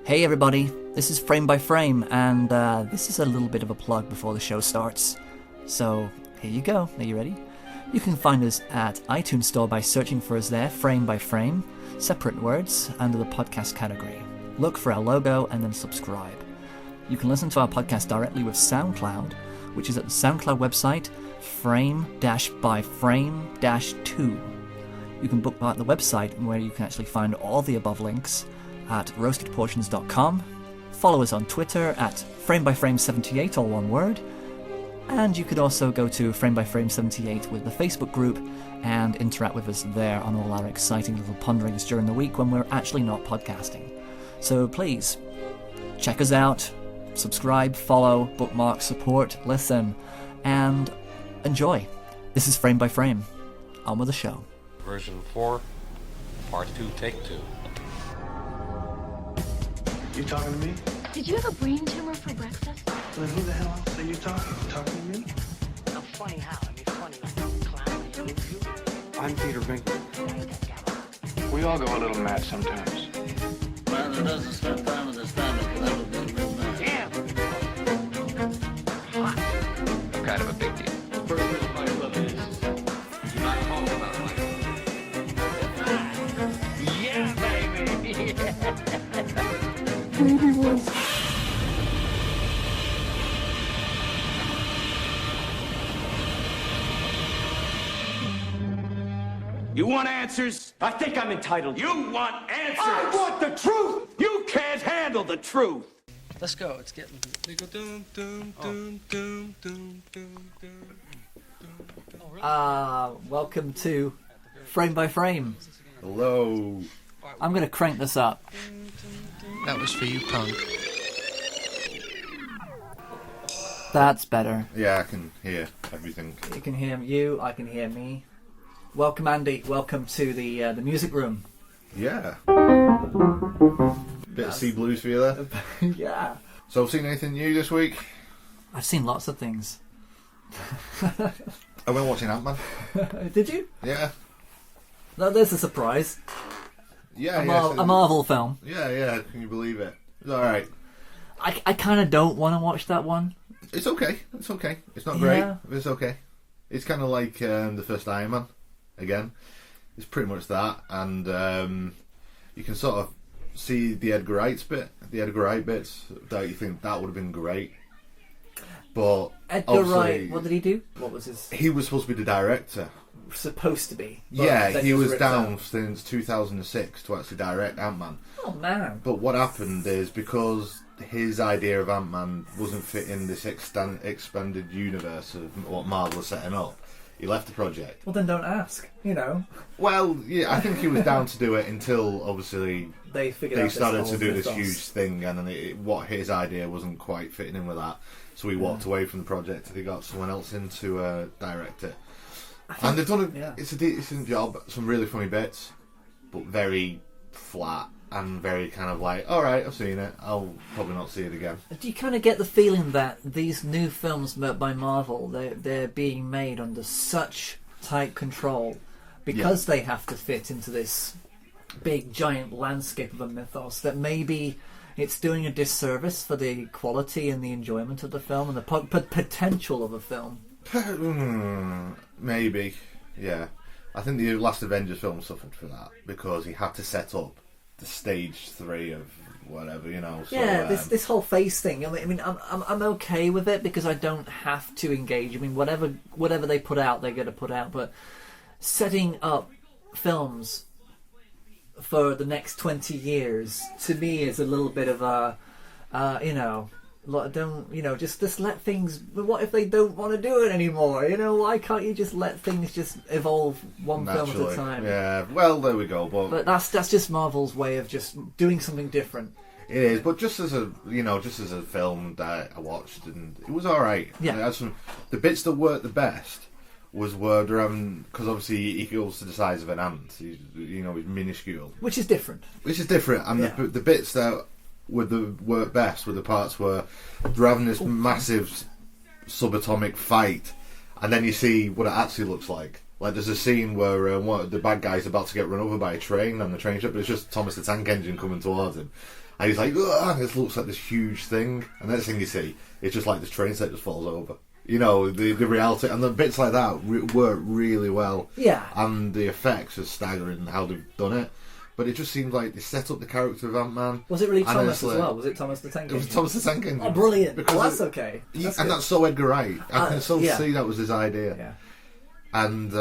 Hey everybody, this is Frame by Frame, and this is a little bit of a plug before the show starts. So, here you go. Are you ready? You can find us at iTunes Store by searching for us there, Frame by Frame, separate words, under the podcast category. Look for our logo and then subscribe. You can listen to our podcast directly with SoundCloud, which is at the SoundCloud website, frame-by-frame-2. You can bookmark the website where you can actually find all the above links at roastedportions.com. Follow us on Twitter at framebyframe78, all one word. And you could also go to framebyframe78 with the Facebook group and interact with us there on all our exciting little ponderings during the week when we're actually not podcasting. So please, check us out, subscribe, follow, bookmark, support, listen, and enjoy. This is Frame by Frame. On with the show. Version 4, Part 2, Take 2. You talking to me? Did you have a brain tumor for breakfast? Then who the hell else are you talking? You talking to me? I'm funny how? I mean, funny like a clown. I'm Peter Binkman. We all go a little mad sometimes. Man who doesn't spend time with his family can never be a good man. Damn! I'm kind of a big deal. First rule of Fight Club is, do not talk about life. Yeah, baby! You want answers? I think I'm entitled. You want answers? I want the truth! You can't handle the truth! Let's go. It's getting. They go doom doom doom doom doom doom doom. Welcome to Frame by Frame. Hello. I'm going to crank this up. That was for you, punk. That's better. Yeah, I can hear everything. You can hear you, I can hear me. Welcome, Andy. Welcome to the music room. Yeah. Bit of sea blues for you there. Yeah. So, seen anything new this week? I've seen lots of things. I went watching Ant-Man. Did you? Yeah. No, there's a surprise. Yeah, A Marvel film. Yeah. Can you believe it? It's alright. I kind of don't want to watch that one. It's okay. It's okay. It's not great, Yeah. but it's okay. It's kind of like the first Iron Man. Again, it's pretty much that, and you can sort of see the Edgar Wright bits that you think that would have been great. But Edgar Wright, what did he do? What was his? He was supposed to be the director. Supposed to be. Yeah, he was down since 2006 to actually direct Ant-Man. Oh man! But what happened is because his idea of Ant-Man wasn't fitting this expanded universe of what Marvel was setting up. He left the project. Well, then don't ask. You know. Well, yeah, I think he was down to do it until obviously they started to do this huge thing, and then what his idea wasn't quite fitting in with that, so he walked away from the project and he got someone else in to direct it. And they've done it's a decent job. Some really funny bits, but very flat and very kind of like, all right, I've seen it. I'll probably not see it again. Do you kind of get the feeling that these new films by Marvel, they're being made under such tight control because they have to fit into this big giant landscape of a mythos that maybe it's doing a disservice for the quality and the enjoyment of the film and the potential of a film? Maybe, yeah. I think the last Avengers film suffered for that because he had to set up the stage 3 of whatever, you know. So, yeah, this whole face thing. I mean, I'm okay with it because I don't have to engage. I mean, whatever they put out, they're going to put out. But setting up films for the next 20 years to me is a little bit of a, just let things. What if they don't want to do it anymore? You know, why can't you just let things just evolve one film at a time? Yeah, well, there we go. But that's just Marvel's way of just doing something different. It is, but just as a film that I watched, and it was all right. Yeah, it had the bits that worked the best was where they're having, because obviously he goes to the size of an ant. He's minuscule, which is different. And the bits that work best were the parts where they're having this massive subatomic fight, and then you see what it actually looks like. Like there's a scene where the bad guy's about to get run over by a train on the train ship, but it's just Thomas the Tank Engine coming towards him, And he's like, "Ugh," and this looks like this huge thing. And the next thing you see, it's just like this train set just falls over. You know, the reality, and the bits like that work really well. Yeah. And the effects are staggering how they've done it. But it just seems like they set up the character of Ant-Man. Was it really Thomas as well? Was it Thomas the Tank Engine? It was Thomas the Tank Engine. Oh, brilliant. Because Well, that's okay. That's so Edgar Wright. I can still see that was his idea. Yeah. And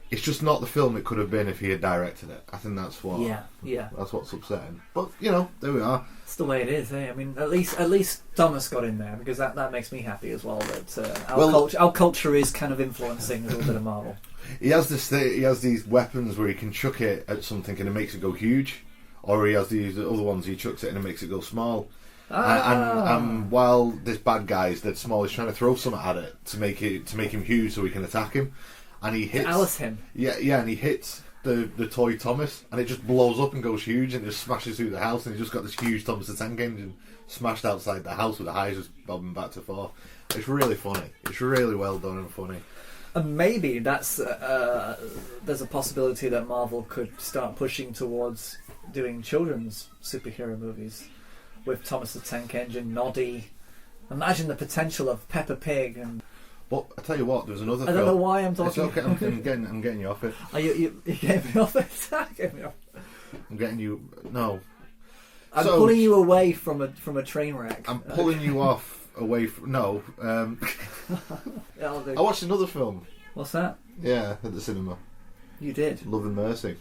it's just not the film it could have been if he had directed it. I think that's what. Yeah. That's what's upsetting. But you know, there we are. It's the way it is. Eh? I mean, at least Thomas got in there, because that makes me happy as well. That our culture is kind of influencing a little bit of Marvel. He has this. He has these weapons where he can chuck it at something and it makes it go huge, or he has these other ones he chucks it and it makes it go small. And while this bad guy is dead small, he's trying to throw something at it to make him huge so he can attack him. And he hits Alice him. Yeah, and he hits the toy Thomas, and it just blows up and goes huge and just smashes through the house, and he's just got this huge Thomas the Tank Engine smashed outside the house with the highs just bobbing back to forth. It's really funny. It's really well done and funny. And maybe that's there's a possibility that Marvel could start pushing towards doing children's superhero movies with Thomas the Tank Engine, Noddy. Imagine the potential of Peppa Pig and. But I tell you what, there's another. I don't know why I'm talking. It's okay. I'm getting you off it. Are you getting me off it? I'm getting you. No. I'm pulling you away from a train wreck. I'm pulling you off away from. No. I watched another film. What's that? Yeah, at the cinema. You did. Love and Mercy.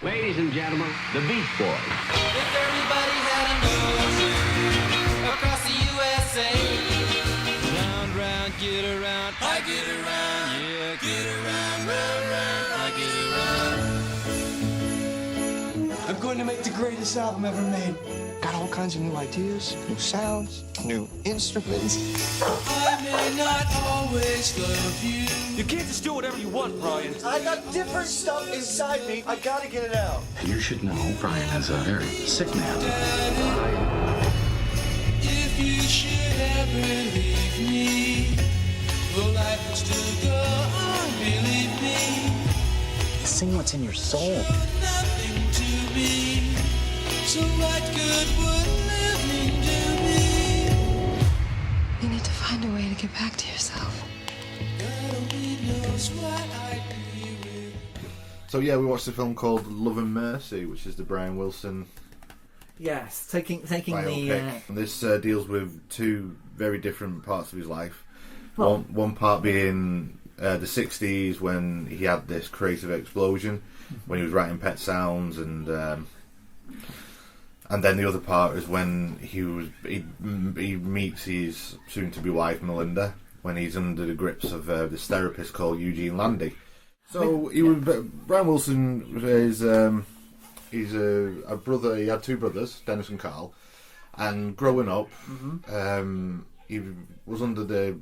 Ladies and gentlemen, the Beach Boys. If everybody had a nose across the USA. Get around, I get around, yeah, get around, round, I get around. I'm going to make the greatest album ever made. Got all kinds of new ideas, new sounds, new instruments. I may not always love you. You can't just do whatever you want, Brian. I got different stuff inside me. I gotta get it out. You should know Brian is a very sick man. If you should ever leave me, well, life will still go on, believe me. Sing what's in your soul. Nothing to me, so what good would living do me? You need to find a way to get back to yourself. God only knows what I'd be with. So yeah, we watched a film called Love and Mercy, which is the Brian Wilson. Yes, taking biopic. the. And this deals with two very different parts of his life. One part being the 60s when he had this creative explosion, when he was writing Pet Sounds, and then the other part is when he meets his soon-to-be wife Melinda, when he's under the grips of this therapist called Eugene Landy. So Brian Wilson is he's a brother. He had two brothers, Dennis and Carl, and growing up, he was under the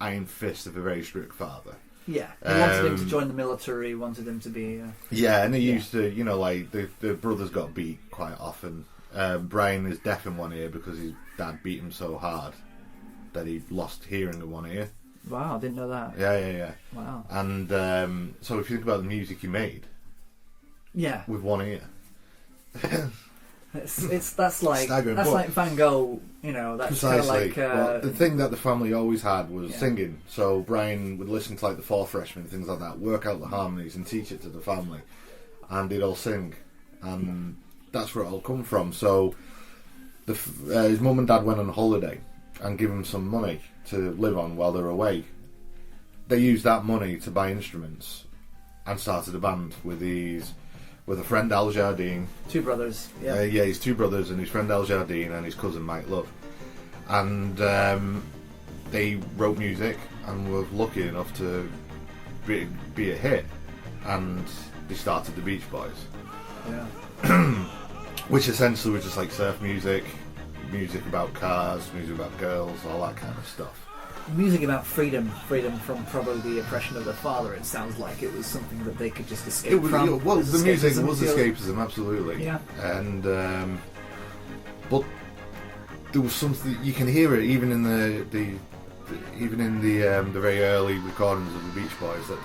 iron fist of a very strict father. Yeah, he wanted him to join the military, wanted him to be... and he used to, like, the brothers got beat quite often. Brian is deaf in one ear because his dad beat him so hard that he lost hearing in one ear. Wow, I didn't know that. Yeah. Wow. And so if you think about the music he made... Yeah. With one ear... that's like Van Gogh, that's kind of like the thing that the family always had was singing. So Brian would listen to like the Four Freshmen and things like that, work out the harmonies and teach it to the family, and they'd all sing, and that's where it all come from. So his mum and dad went on holiday and gave him some money to live on while they were away. They used that money to buy instruments and started a band with a friend Al Jardine. Two brothers, his two brothers and his friend Al Jardine and his cousin Mike Love. And they wrote music and were lucky enough to be a hit. And they started the Beach Boys. Yeah. Which essentially was just like surf music about cars, music about girls, all that kind of stuff. Music about freedom from probably the oppression of their father. It sounds like it was something that they could just escape from. Well, the music was escapism, absolutely. Yeah. And but there was something you can hear it even in the very early recordings of the Beach Boys, that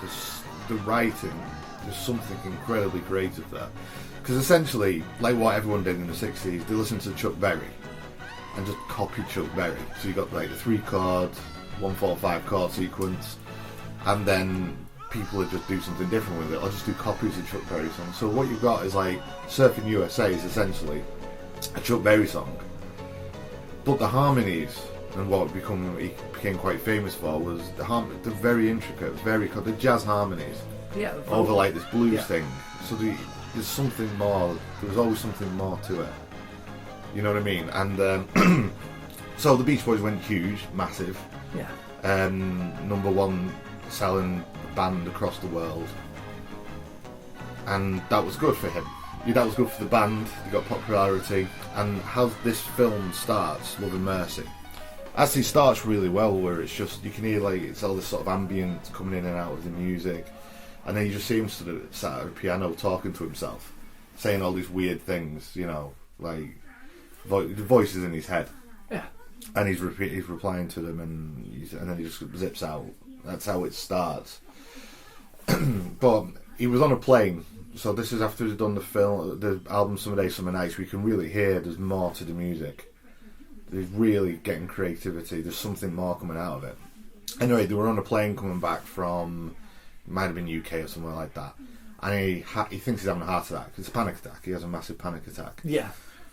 the writing There's something incredibly creative there. Because essentially, like what everyone did in the 60s, they listened to Chuck Berry and just copied Chuck Berry. So you got like the 3-chord, 1-4-5 chord sequence, and then people would just do something different with it, or just do copies of Chuck Berry songs. So what you've got is like Surfing USA is essentially a Chuck Berry song, but the harmonies and what he became quite famous for was the very intricate, the jazz harmonies over like this blues thing. So there's something more. There was always something more to it. You know what I mean? And so the Beach Boys went huge, massive. Yeah. #1 selling band across the world, and that was good for him. Yeah, that was good for the band. They got popularity, and how this film starts, Love and Mercy, actually starts really well. Where it's just you can hear like it's all this sort of ambient coming in and out of the music, and then you just see him sat at a piano talking to himself, saying all these weird things. You know, like the voices in his head. Yeah. And he's replying to them, and then he just zips out. That's how it starts. But he was on a plane, so this is after he's done the album Summer Day, Summer Nights. We can really hear there's more to the music. There's really getting creativity. There's something more coming out of it. Anyway, they were on a plane coming back from, it might have been UK or somewhere like that, and he thinks he's having a heart attack. It's a panic attack. He has a massive panic attack. Yeah.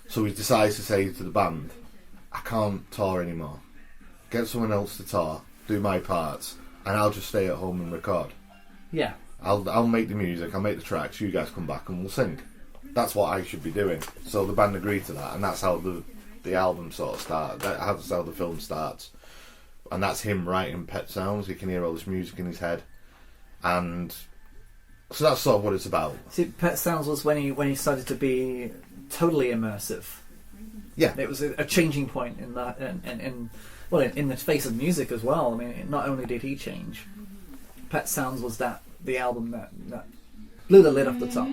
So he decides to say to the band, I can't tour anymore. Get someone else to tour, do my parts, and I'll just stay at home and record. Yeah. I'll make the music, I'll make the tracks, you guys come back and we'll sing. That's what I should be doing. So the band agreed to that, and that's how the album sort of starts. That's how the film starts. And that's him writing Pet Sounds. He can hear all this music in his head. And so that's sort of what it's about. See, Pet Sounds was when he started to be totally immersive. Yeah. It was a changing point in that, in the face of music as well. I mean, not only did he change, Pet Sounds was the album that blew the lid off the top.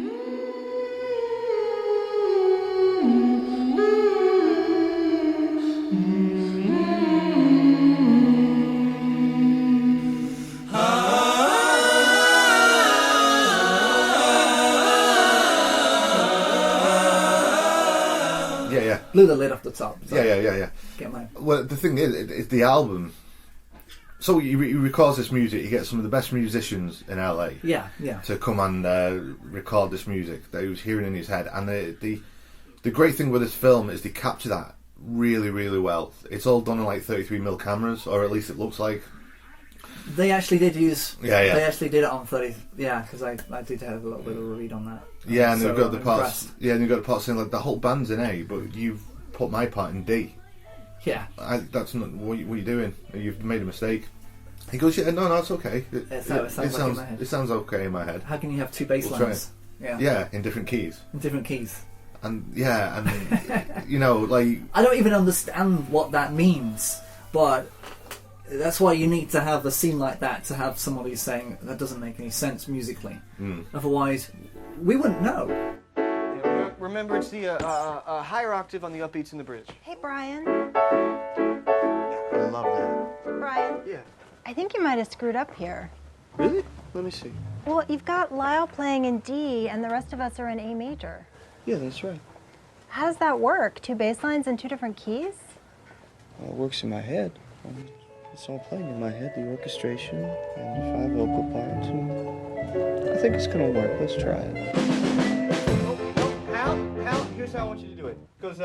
Yeah. Blew the lid off the top. So Yeah. Get my... Well, the thing is, it's the album. So he records this music. He gets some of the best musicians in LA. Yeah. To come and record this music that he was hearing in his head. And the great thing with this film is they capture that really, really well. It's all done on like 33mm cameras, or at least it looks like. They actually did use. Yeah. They actually did it on 30. Yeah, because I did have a little bit of a read on that. Yeah, and so they've got the parts. impressed. Yeah, and they've got the parts saying like the whole band's in A, but you've put my part in D. Yeah. That's not what are you doing? You've made a mistake. He goes, yeah, no, it's okay. It sounds like in my head. It sounds okay in my head. How can you have two bass lines? Yeah, in different keys. And you know, like I don't even understand what that means, but that's why you need to have a scene like that to have somebody saying that doesn't make any sense musically. Otherwise, we wouldn't know. Remember, it's the higher octave on the upbeats in the bridge. Hey, Brian. I love that. Brian. Yeah. I think you might have screwed up here. Really? Let me see. Well, you've got Lyle playing in D, and the rest of us are in A major. Yeah, that's right. How does that work? 2 bass lines in 2 different keys? Well, it works in my head. It's all playing in my head, the orchestration and the 5 vocal parts. And I think it's gonna work. Let's try it. Hal, here's how I want you to do it. It goes,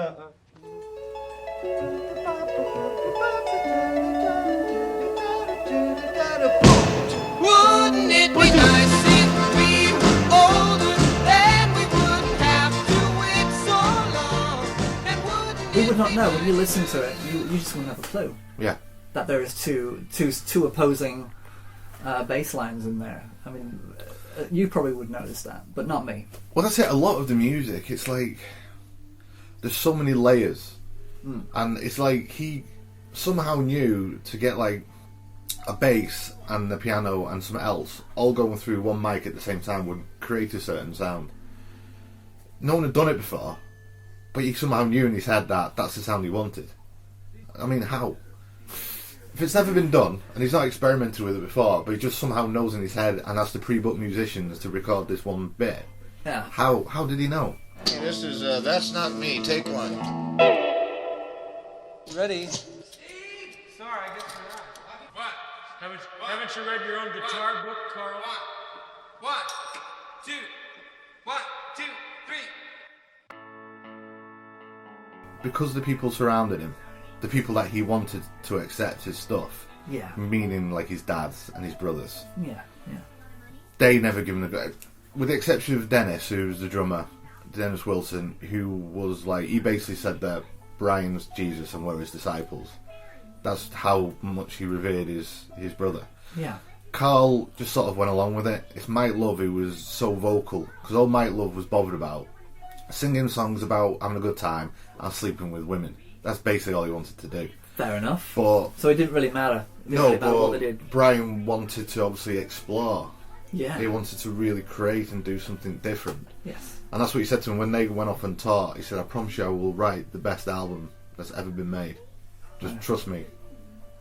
Wouldn't it be nice if we were older, then we wouldn't have to wait so long? And wouldn't We would not know when you listen to it. You just wouldn't have a clue. Yeah. That there is two opposing bass lines in there. I mean, you probably would notice that, but not me. Well, that's it. A lot of the music, it's like there's so many layers, and it's like he somehow knew to get like a bass and the piano and something else all going through one mic at the same time would create a certain sound. No one had done it before, but he somehow knew in his head that that's the sound he wanted. I mean, how? if it's never been done, and he's not experimented with it before, but he just somehow knows in his head and has to pre-book musicians to record this one bit. Yeah. How did he know? This is That's Not Me. Take one. Ready? Sorry, I guess you're right. What? Haven't you read your own guitar book, Carl? One, two, 3. Because the people surrounded him, the people that he wanted to accept his stuff, Yeah. meaning like his dads and his brothers, Yeah. they never given a go. With the exception of Dennis, who's the drummer, Dennis Wilson, who was like, he basically said that Brian's Jesus and we're his disciples. That's how much he revered his brother. Yeah. Carl just sort of went along with it. It's Mike Love who was so vocal, because all Mike Love was bothered about singing songs about having a good time and sleeping with women. That's basically all he wanted to do. Fair enough. But so it didn't really matter. It didn't really matter what they did. Brian wanted to obviously explore. Yeah. He wanted to really create and do something different. Yes. And that's what he said to him when they went off and taught. He said, I promise you I will write the best album that's ever been made. Just trust me.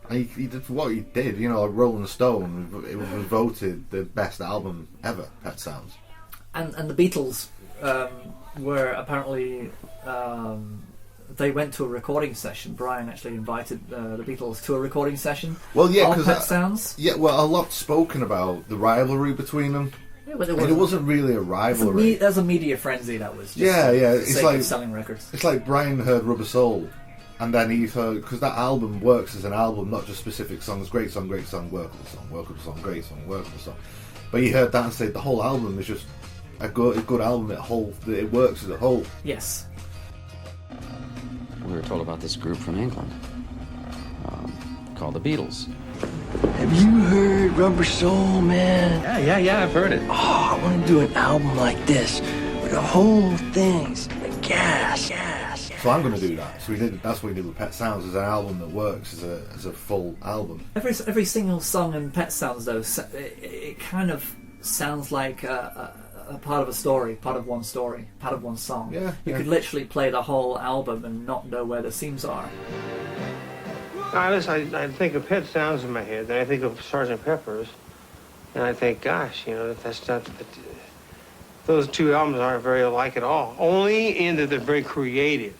And he did what he did. You know, like Rolling Stone, it was voted the best album ever, Pet Sounds. And the Beatles were apparently... they went to a recording session. Brian actually invited the Beatles to a recording session. Well, yeah, because Pet Sounds. Yeah, well, a lot spoken about the rivalry between them. Yeah, but it wasn't really a rivalry. There's a media frenzy that was. Just yeah. It's like selling records. It's like Brian heard Rubber Soul, and then he heard, because that album works as an album, not just specific songs. Great song, workable song, great song, workable song. But he heard that and said the whole album is just a good album. It works as a whole. Yes. We were told about this group from England called the Beatles. Have you heard Rubber Soul, man? Yeah, I've heard it. Oh, I want to do an album like this, where the whole thing's like gas. So I'm going to do that. So that's what we did with Pet Sounds, as an album that works as a full album. Every single song in Pet Sounds, though, it kind of sounds like a part of a story, part of one song. Yeah, you could literally play the whole album and not know where the seams are. I think of Pet Sounds in my head, then I think of Sgt. Pepper's, and I think, gosh, that's not... Those two albums aren't very alike at all, only in that they're very creative.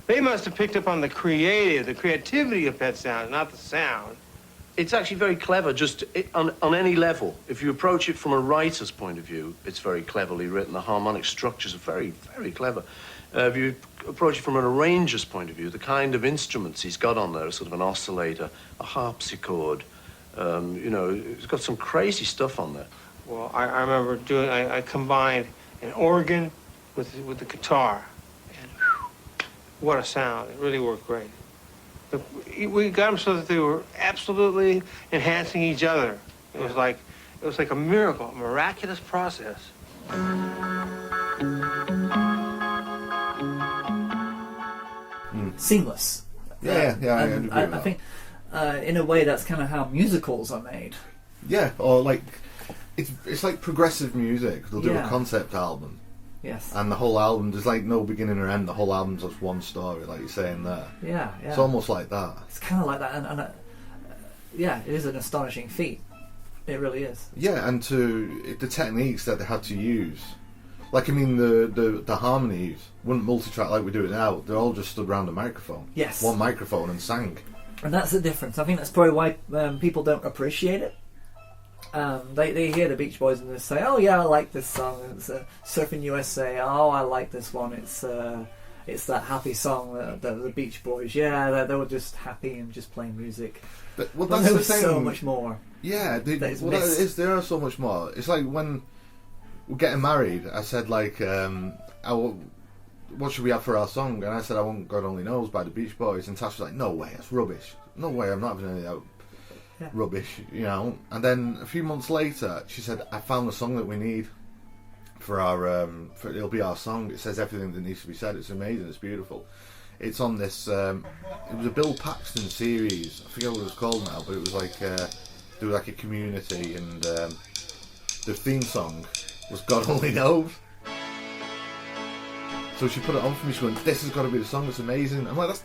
They must have picked up on the creativity of Pet Sounds, not the sound. It's actually very clever, just on any level. If you approach it from a writer's point of view, it's very cleverly written. The harmonic structures are very, very clever. If you approach it from an arranger's point of view, the kind of instruments he's got on there, sort of an oscillator, a harpsichord, it's got some crazy stuff on there. Well, I remember I combined an organ with the guitar, and what a sound. It really worked great. We got them so that they were absolutely enhancing each other. It was like a miracle, a miraculous process. Seamless. Yeah, I agree with that. I think, in a way, that's kind of how musicals are made. Yeah, or like it's like progressive music. They'll do a concept album. Yes. And the whole album, there's like no beginning or end. The whole album's just one story, like you're saying there. Yeah. It's almost like that. It's kind of like that, and it is an astonishing feat. It really is. Yeah, and the techniques that they had to use. Like, I mean, the harmonies wouldn't multi-track like we do it now. They're all just stood around a microphone. Yes. One microphone and sang. And that's the difference. I think that's probably why people don't appreciate it. They hear the Beach Boys and they say, "Oh yeah, I like this song." It's Surfing USA. Oh, I like this one. It's that happy song, the Beach Boys. Yeah, they were just happy and just playing music. But there the was thing. so much more. Yeah, there are so much more. It's like when we're getting married. I said like, what should we have for our song? And I said, I want God Only Knows by the Beach Boys. And Tash was like, no way, that's rubbish. No way, I'm not having any of that rubbish, And then a few months later, she said, I found the song that we need for our, it'll be our song. It says everything that needs to be said. It's amazing, it's beautiful. It's on this, it was a Bill Paxton series. I forget what it was called now, but it was like, there was like a community, and the theme song was God Only Knows. So she put it on for me. She's going, "This has got to be the song. It's amazing." I'm like,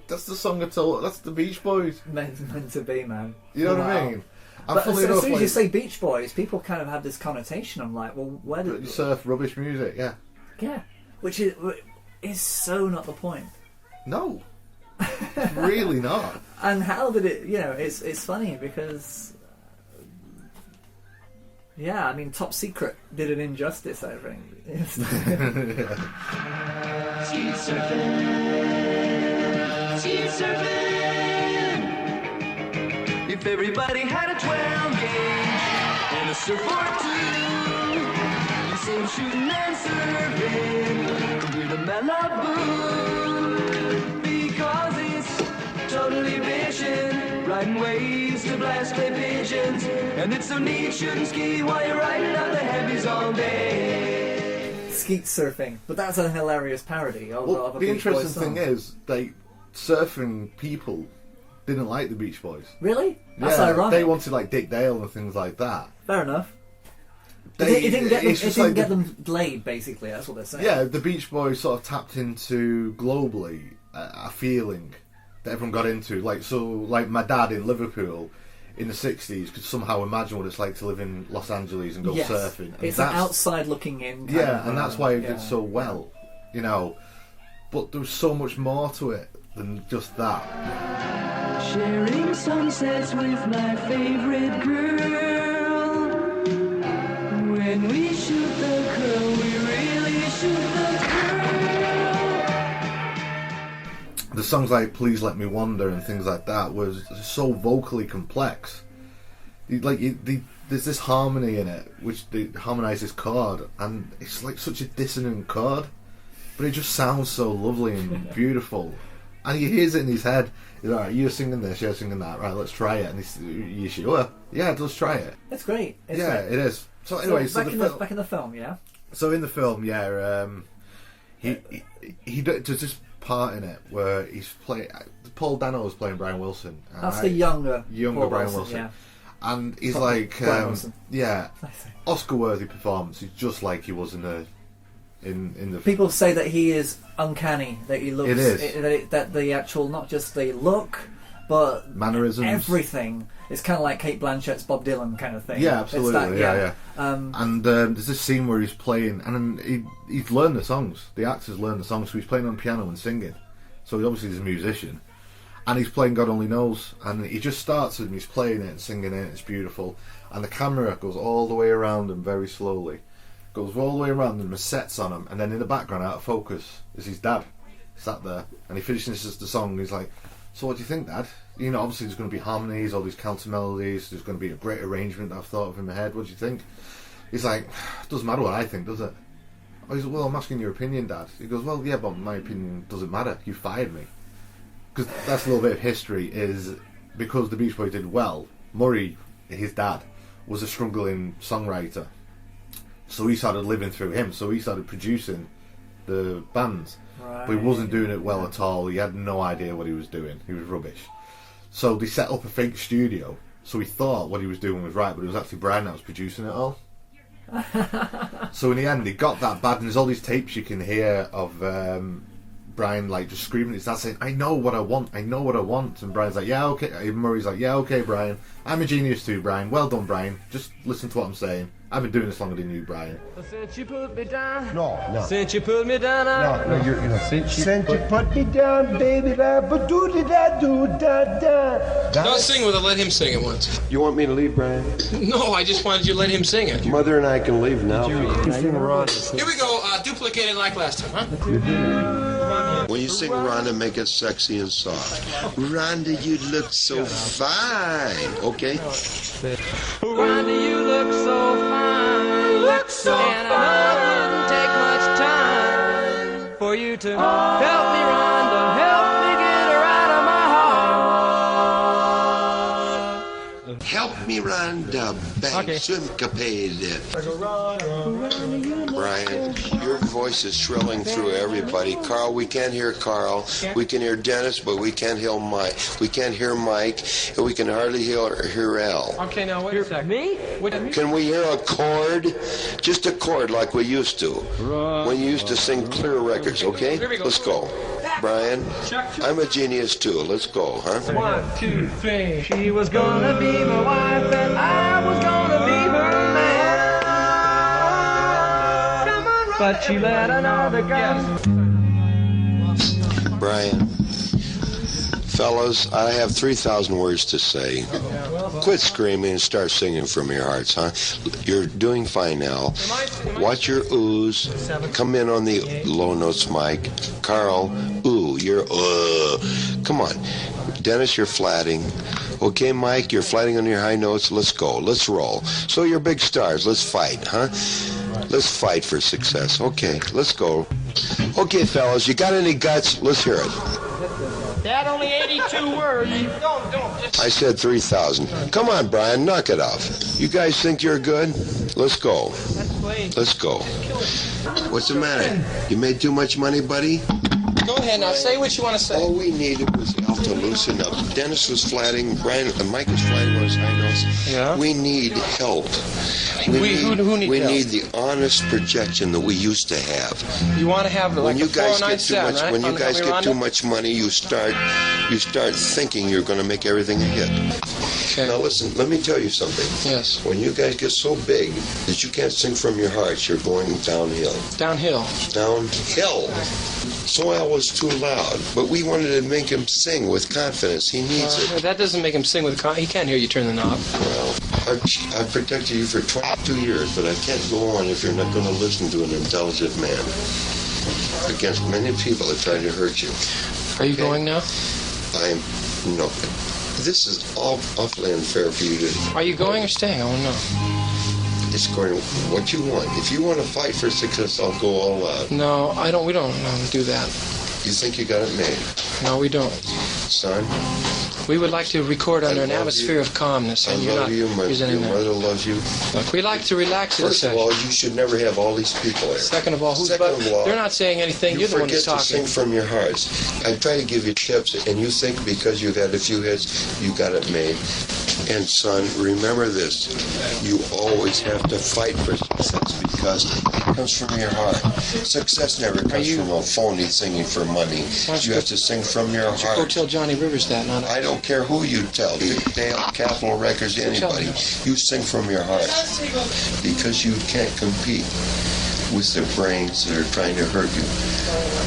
"That's the song that's all. That's the Beach Boys." Meant to be, man. You know what I mean? And But as enough, soon as you say Beach Boys, people kind of have this connotation. I'm like, well, where did you surf rubbish music? Yeah. Yeah, which is so not the point. No, really not. And how did it? You know, it's funny because. Yeah, I mean, Top Secret did an injustice, I think. Skeet surfing. Skeet surfing. If everybody had a 12 gauge and a surfboard too, you see shooting and surfing, we're the Malibu. Because it's totally vision, riding waves to blast clay pigeons. And it's so neat shooting ski while you're riding on the heavies all day. Skeet surfing, but that's a hilarious parody of a the Beach Boys interesting song. thing is, surfing people didn't like the Beach Boys. Really? That's yeah, ironic. They wanted like Dick Dale and things like that. Fair enough. It didn't get them laid, basically. That's what they're saying. Yeah, the Beach Boys sort of tapped into globally a feeling that everyone got into. Like my dad in Liverpool in the 60s could somehow imagine what it's like to live in Los Angeles and go surfing. And it's an outside looking in. And that's why it did so well, you know. But there was so much more to it than just that. Sharing sunsets with my favorite girl. When we shoot the curl, we really shoot the curl. The songs like Please Let Me Wander and things like that was so vocally complex. There's this harmony in it, which they harmonise this chord, and it's like such a dissonant chord, but it just sounds so lovely and beautiful. And he hears it in his head. He's like, "Right, you're singing this, you're singing that. Right, let's try it." And he's, "You sure?" "Yeah, let's try it." It's great. It's great. It is. So anyway, back in the film, yeah. So in the film, he does this part in it where he's playing. Paul Dano is playing Brian Wilson. That's the younger Paul Brian Wilson. Yeah. And he's Brian Wilson. Oscar-worthy performance. He's just like he was in the. People say that he is uncanny. That he looks. It is. That the actual, not just the look, but mannerisms, everything. It's kind of like Kate Blanchett's Bob Dylan kind of thing. Yeah, absolutely. Yeah. And there's this scene where he's playing, and he's learned the songs. The actors learn the songs, so he's playing on piano and singing. So he obviously is a musician, and he's playing God Only Knows. And he just starts and he's playing it and singing it. It's beautiful, and the camera goes all the way around him very slowly. Goes all the way around and the sets on him, and then in the background, out of focus, is his dad sat there, and he finishes the song. And he's like, "So what do you think, Dad? You know, obviously there's going to be harmonies, all these counter melodies. There's going to be a great arrangement that I've thought of in my head. What do you think?" He's like, "Doesn't matter what I think, does it?" Oh, he's like, "Well, I'm asking your opinion, Dad." He goes, "Well, yeah, but my opinion doesn't matter. You fired me." Because that's a little bit of history. Is because the Beach Boys did well. Murray, his dad, was a struggling songwriter. So he started living through him. So he started producing the bands. Right. But he wasn't doing it well at all. He had no idea what he was doing. He was rubbish. So they set up a fake studio. So he thought what he was doing was right, but it was actually Brian that was producing it all. So in the end, he got that bad, and there's all these tapes you can hear of Brian like just screaming at his dad saying, "I know what I want, I know what I want." And Brian's like, "Yeah, okay." Murray's like, "Yeah, okay, Brian. I'm a genius too, Brian. Well done, Brian. Just listen to what I'm saying. I've been doing this longer than you, Brian." Since you put me down. No. Since you put me down. No, you're since you put me down, baby, da-ba-doo-da-da-do-da-da. Don't sing with it, let him sing it once. You want me to leave, Brian? No, I just wanted you to let him sing it. Mother and I can leave now. Here we go, duplicated like last time, huh? When you sing Rhonda, make it sexy and soft. Rhonda, you look so fine. Okay? Rhonda, you look so fine. Look so fine. And I know it wouldn't take much time for you to help me, Rhonda. Help me get her out of my heart. Help me, Rhonda. Bang, syncopated. Brian, your voice is shrilling through everybody. Carl, we can't hear Carl. We can hear Dennis, but we can't hear Mike. We can't hear Mike, and we can hardly hear Al. Okay, now wait a second. Me? Can we hear a chord? Just a chord like we used to. When you used to sing clear records, okay? Let's go. Brian, I'm a genius too. Let's go, huh? 1, 2, 3. She was gonna be my wife and I was gonna be her man. But she let another go. Brian, fellas, I have 3,000 words to say. Quit screaming and start singing from your hearts, huh? You're doing fine now. Watch your oohs. Come in on the low notes, Mike. Carl, ooh, you're Come on. Dennis, you're flatting. Okay, Mike, you're flatting on your high notes. Let's go. Let's roll. So you're big stars. Let's fight, huh? Let's fight for success. Okay, let's go. Okay, fellas, you got any guts? Let's hear it. Dad, only 82 words. Don't. I said 3,000. Come on, Brian, knock it off. You guys think you're good? Let's go. Let's go. What's the matter? You made too much money, buddy? Go ahead now, say what you want to say. All we needed was Al to loosen up. Dennis was flatting, Mike was flatting on his high notes. Yeah. We need help. Who needs help? We need the honest projection that we used to have. You want to have like when you a guys get too 497, much, right? when you guys get too much money, you start thinking you're going to make everything a hit. Okay. Now listen, let me tell you something. Yes. When you guys get so big that you can't sing from your hearts, you're going downhill. Downhill. Downhill. So Al was too loud, but we wanted to make him sing with confidence. He needs it. That doesn't make him sing with confidence. He can't hear you turn the knob. Well, I've protected you for 22 years, but I can't go on if you're not going to listen to an intelligent man. Against many people that try to hurt you. Are you going now? No. This is awfully unfair for you to... Are you going or staying? I want to know. It's according to what you want. If you want to fight for success, I'll go all out. No, I don't. We don't do that. You think you got it made? No, we don't. Son? We would like to record under an atmosphere of calmness, and you're not presenting that. Your mother loves you. Look, we like to relax in a First of all, you should never have all these people there. Second of all, they're not saying anything. You're the one who's talking. You forget to sing from your hearts. I try to give you tips, and you think because you've had a few hits, you got it made. And son, remember this. You always have to fight for success because it comes from your heart. Success never comes from a phony singing for money. You have to sing from your heart. Go tell Johnny Rivers that. I don't care who you tell. Dale, Capitol Records, anybody. You sing from your heart because you can't compete with the brains that are trying to hurt you.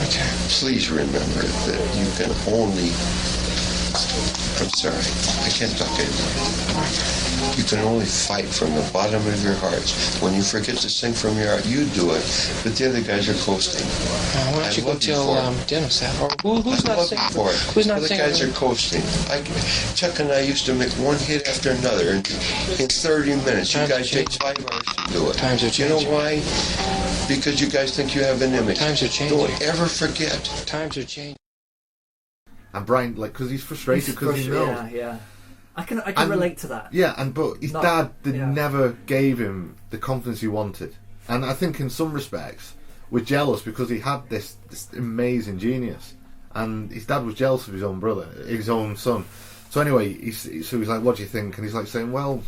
Okay. Please remember that you can only... I'm sorry, I can't talk anymore. You can only fight from the bottom of your hearts. When you forget to sing from your heart, you do it, but the other guys are coasting. Why don't you go tell Dennis that? Or who's not singing for it? Who's not singing? The guys are coasting. Chuck and I used to make one hit after another in 30 minutes. You guys take 5 hours to do it. Times are changing. You know why? Because you guys think you have an image. Times are changing. Don't ever forget. Times are changing. And Brian, because he's frustrated because he knows. Yeah. I can relate to that. Yeah, but his dad never gave him the confidence he wanted, and I think in some respects we're jealous because he had this amazing genius, and his dad was jealous of his own brother, his own son. So anyway, he's like, "What do you think?" And he's like saying, "Well,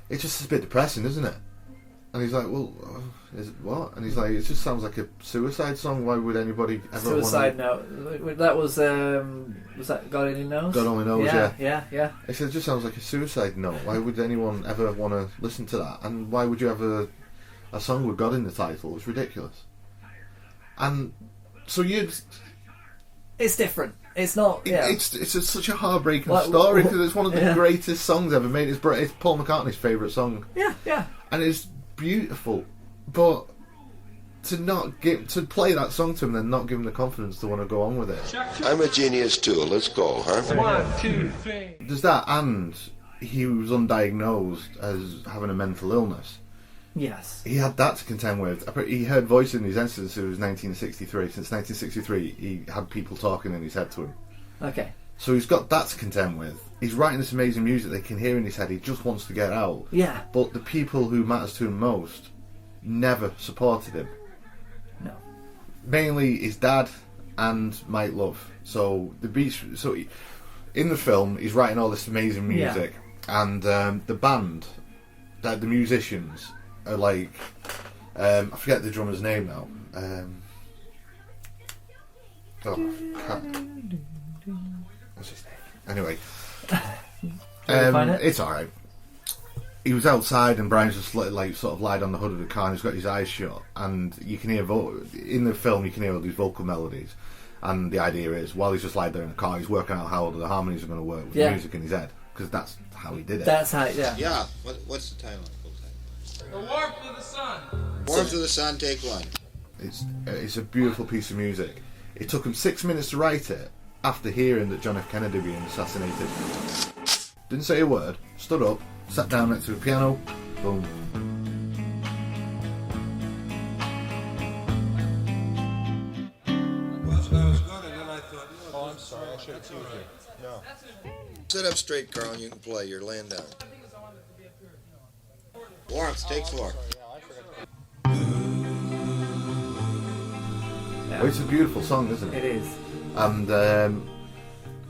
it's just a bit depressing, isn't it?" And he's like, "Well, is it what?" And he's like, "It just sounds like a suicide song. Why would anybody ever suicide note?" That was that God Only Knows? God Only Knows, yeah. He said, "It just sounds like a suicide note. Why would anyone ever want to listen to that? And why would you have a song with God in the title? It's ridiculous." And so it's different. It's not. Yeah. It's such a heartbreaking story because it's one of the greatest songs ever made. It's Paul McCartney's favourite song. Yeah. And it's beautiful, but to play that song to him, then not give him the confidence to want to go on with it. I'm a genius too. Let's go, huh? 1, 2, 3. There's that, and he was undiagnosed as having a mental illness. Yes. He had that to contend with. He heard voices in his head since it was 1963. Since 1963, he had people talking in his head to him. Okay. So he's got that to contend with. He's writing this amazing music they can hear in his head. He just wants to get out. Yeah. But the people who matters to him most never supported him. No. Mainly his dad and Mike Love. So the beats. So in the film, he's writing all this amazing music, and the band, the musicians, are like, I forget the drummer's name now. What's his name? Anyway, it's alright. He was outside and Brian's just like sort of lied on the hood of the car and he's got his eyes shut, and you can hear in the film you can hear all these vocal melodies, and the idea is while he's just lied there in the car he's working out how all the harmonies are going to work with the music in his head, because that's how he did it. That's how, yeah. Yeah. What's the title? The Warmth of the Sun. Warmth of the Sun, take one. It's a beautiful piece of music. It took him 6 minutes to write it after hearing that John F. Kennedy being assassinated. Didn't say a word, stood up, sat down next to the piano, boom. Oh, I'm sorry, I should have seen you. No. Sit up straight, Carl, and you can play. You're laying down. Warmth, take four. Well, it's a beautiful song, isn't it? It is. And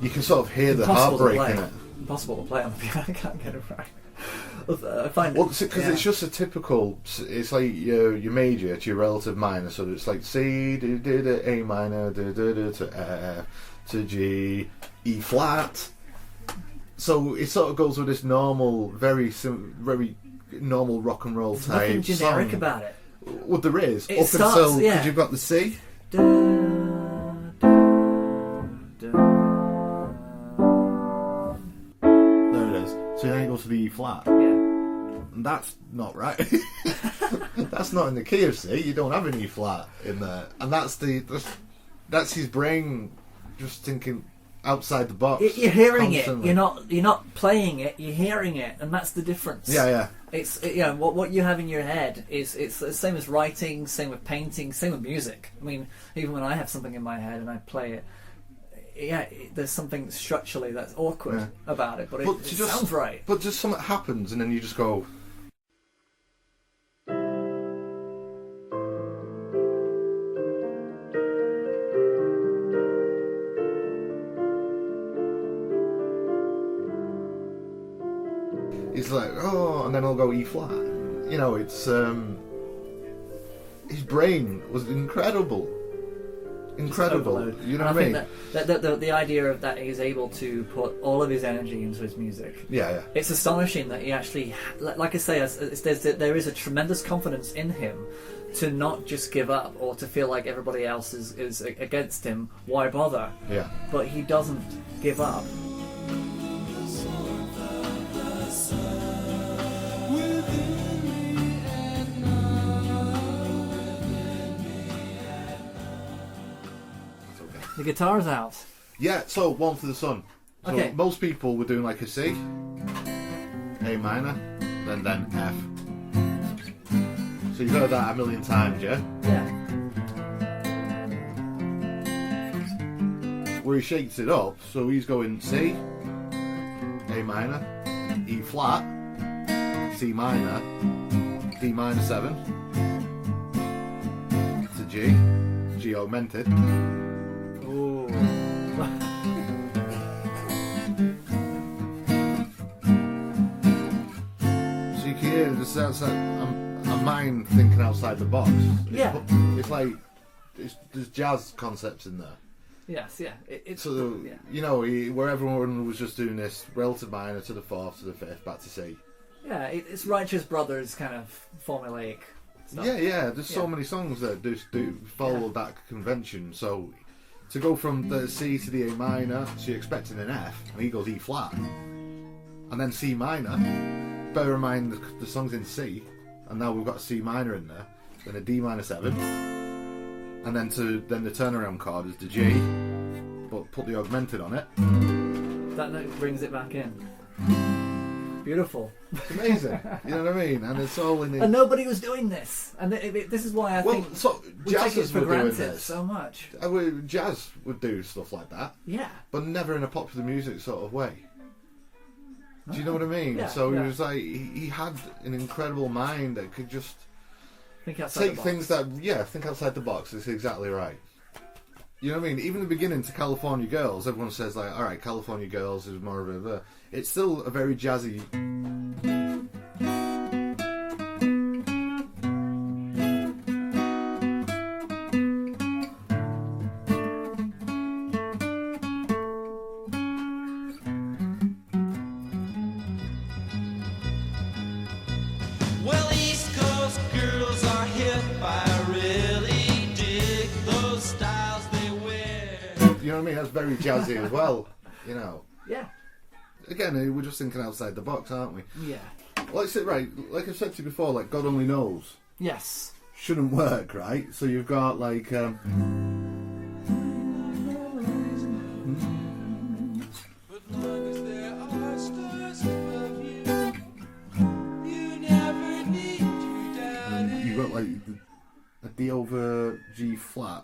you can sort of hear the heartbreak in it. Impossible to play on the piano. I can't get it right. I find because it's just a typical. It's like your major to your relative minor, so it's like C, D, D, D, A minor, D, D, D, to F, to G, E flat. So it sort of goes with this normal, very normal rock and roll type. Nothing generic song. About it. Well, there is It up starts, until yeah. you've got the C. There it is. So then it goes to the E flat. Yeah. And that's not right. That's not in the key of C. You don't have an E flat in there, and that's his brain just thinking outside the box. You're hearing constantly. it. You're not playing it. You're hearing it, and that's the difference. Yeah. It's what you have in your head is it's the same as writing, same with painting, same with music. I mean, even when I have something in my head and I play it, there's something structurally that's awkward about it, but it sounds right. But just something happens, and then you just go. It's like, oh, and then I'll go E flat. You know, it's his brain was incredible. You know what I mean? That the idea of that he's able to put all of his energy into his music. Yeah. It's astonishing that he actually, like I say, there is a tremendous confidence in him to not just give up or to feel like everybody else is against him. Why bother? Yeah. But he doesn't give up. The guitar's out. Yeah, so Warmth of the Sun. So Okay. most people were doing like a C, A minor, then F. So you've heard that a million times, yeah? Yeah. Where he shakes it up, so he's going C, A minor, E flat, C minor, D minor 7, to G, G augmented. Ooh. So you can hear this outside, a mind thinking outside the box. Yeah. It's like there's jazz concepts in there. Yes, yeah. It's You know, where everyone was just doing this relative minor to the fourth to the fifth back to C. Yeah, it's Righteous Brothers kind of formulaic stuff. Yeah. There's so many songs that do follow that convention. So to go from the C to the A minor, so you're expecting an F, and he goes E flat, and then C minor. Bear in mind the song's in C, and now we've got a C minor in there, then a D minor 7, and then the turnaround chord is the G, but put the augmented on it. That note brings it back in. beautiful. It's amazing. You know what I mean? And it's all in it. And nobody was doing this, and this is why I think we take it for granted so much. Jazz would do stuff like that. Yeah. But never in a popular music sort of way. Do you know what I mean? Yeah, so yeah. he was like, he had an incredible mind that could just think outside take the box. things that, think outside the box. It's exactly right. You know what I mean? Even the beginning to California Girls, everyone says like, all right, California Girls is more of a... It's still a very jazzy... Well, East Coast girls are hip. I really dig those styles they wear. You know what I mean? That's very jazzy as well, you know. Yeah. Again, we're just thinking outside the box, aren't we? Yeah. Like I said to you before, like God Only Knows. Yes. Shouldn't work, right? So you've got like... You've got like a D over G flat.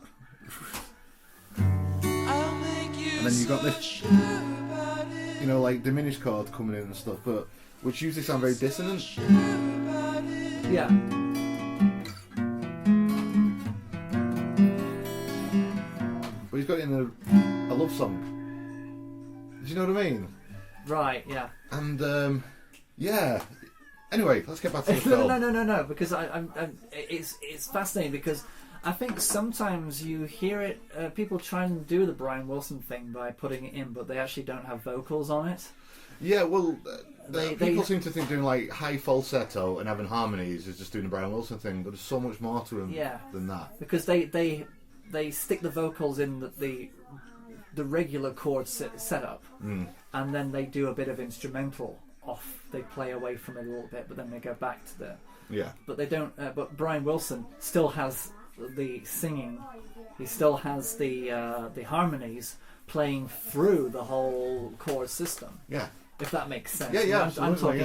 And then you've got this, you know, like diminished chords coming in and stuff, but which usually sound very dissonant. Yeah. But he's got it in a love song. Do you know what I mean? Right, yeah. And, yeah. Anyway, let's get back to the film. No, because it's fascinating because I think sometimes you hear it, people try and do the Brian Wilson thing by putting it in, but they actually don't have vocals on it. Yeah, well, people seem to think doing like high falsetto and having harmonies is just doing the Brian Wilson thing, but there's so much more to him than that. Because they stick the vocals in the regular chord setup, and then they do a bit of instrumental off. They play away from it a little bit, but then they go back to the... Yeah. But they don't... but Brian Wilson still has the singing. He still has the harmonies playing through the whole chord system. Yeah. If that makes sense. Yeah, I'm talking.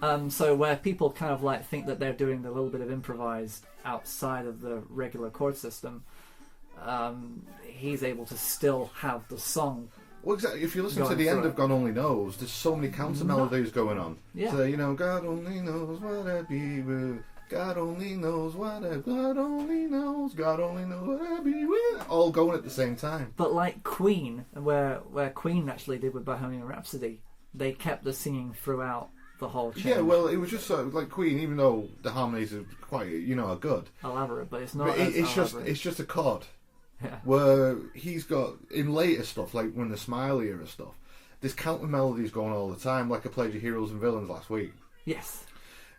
yeah. So where people kind of like think that they're doing a little bit of improvised outside of the regular chord system, he's able to still have the song. Well, exactly. If you listen to the end of God Only Knows, there's so many counter melodies going on. Yeah. So, you know, God only knows what I be with. God only knows what I... God only knows. God only knows what I be with. All going at the same time. But like Queen, where Queen actually did with Bohemian Rhapsody, they kept the singing throughout the whole change. Yeah, well, it was just like Queen, even though the harmonies are quite, are good. Elaborate, but it's not. But it's just a chord. Yeah. Where he's got in later stuff, like when the Smiley era stuff, there's counter melodies going all the time. Like I played your Heroes and Villains last week. Yes.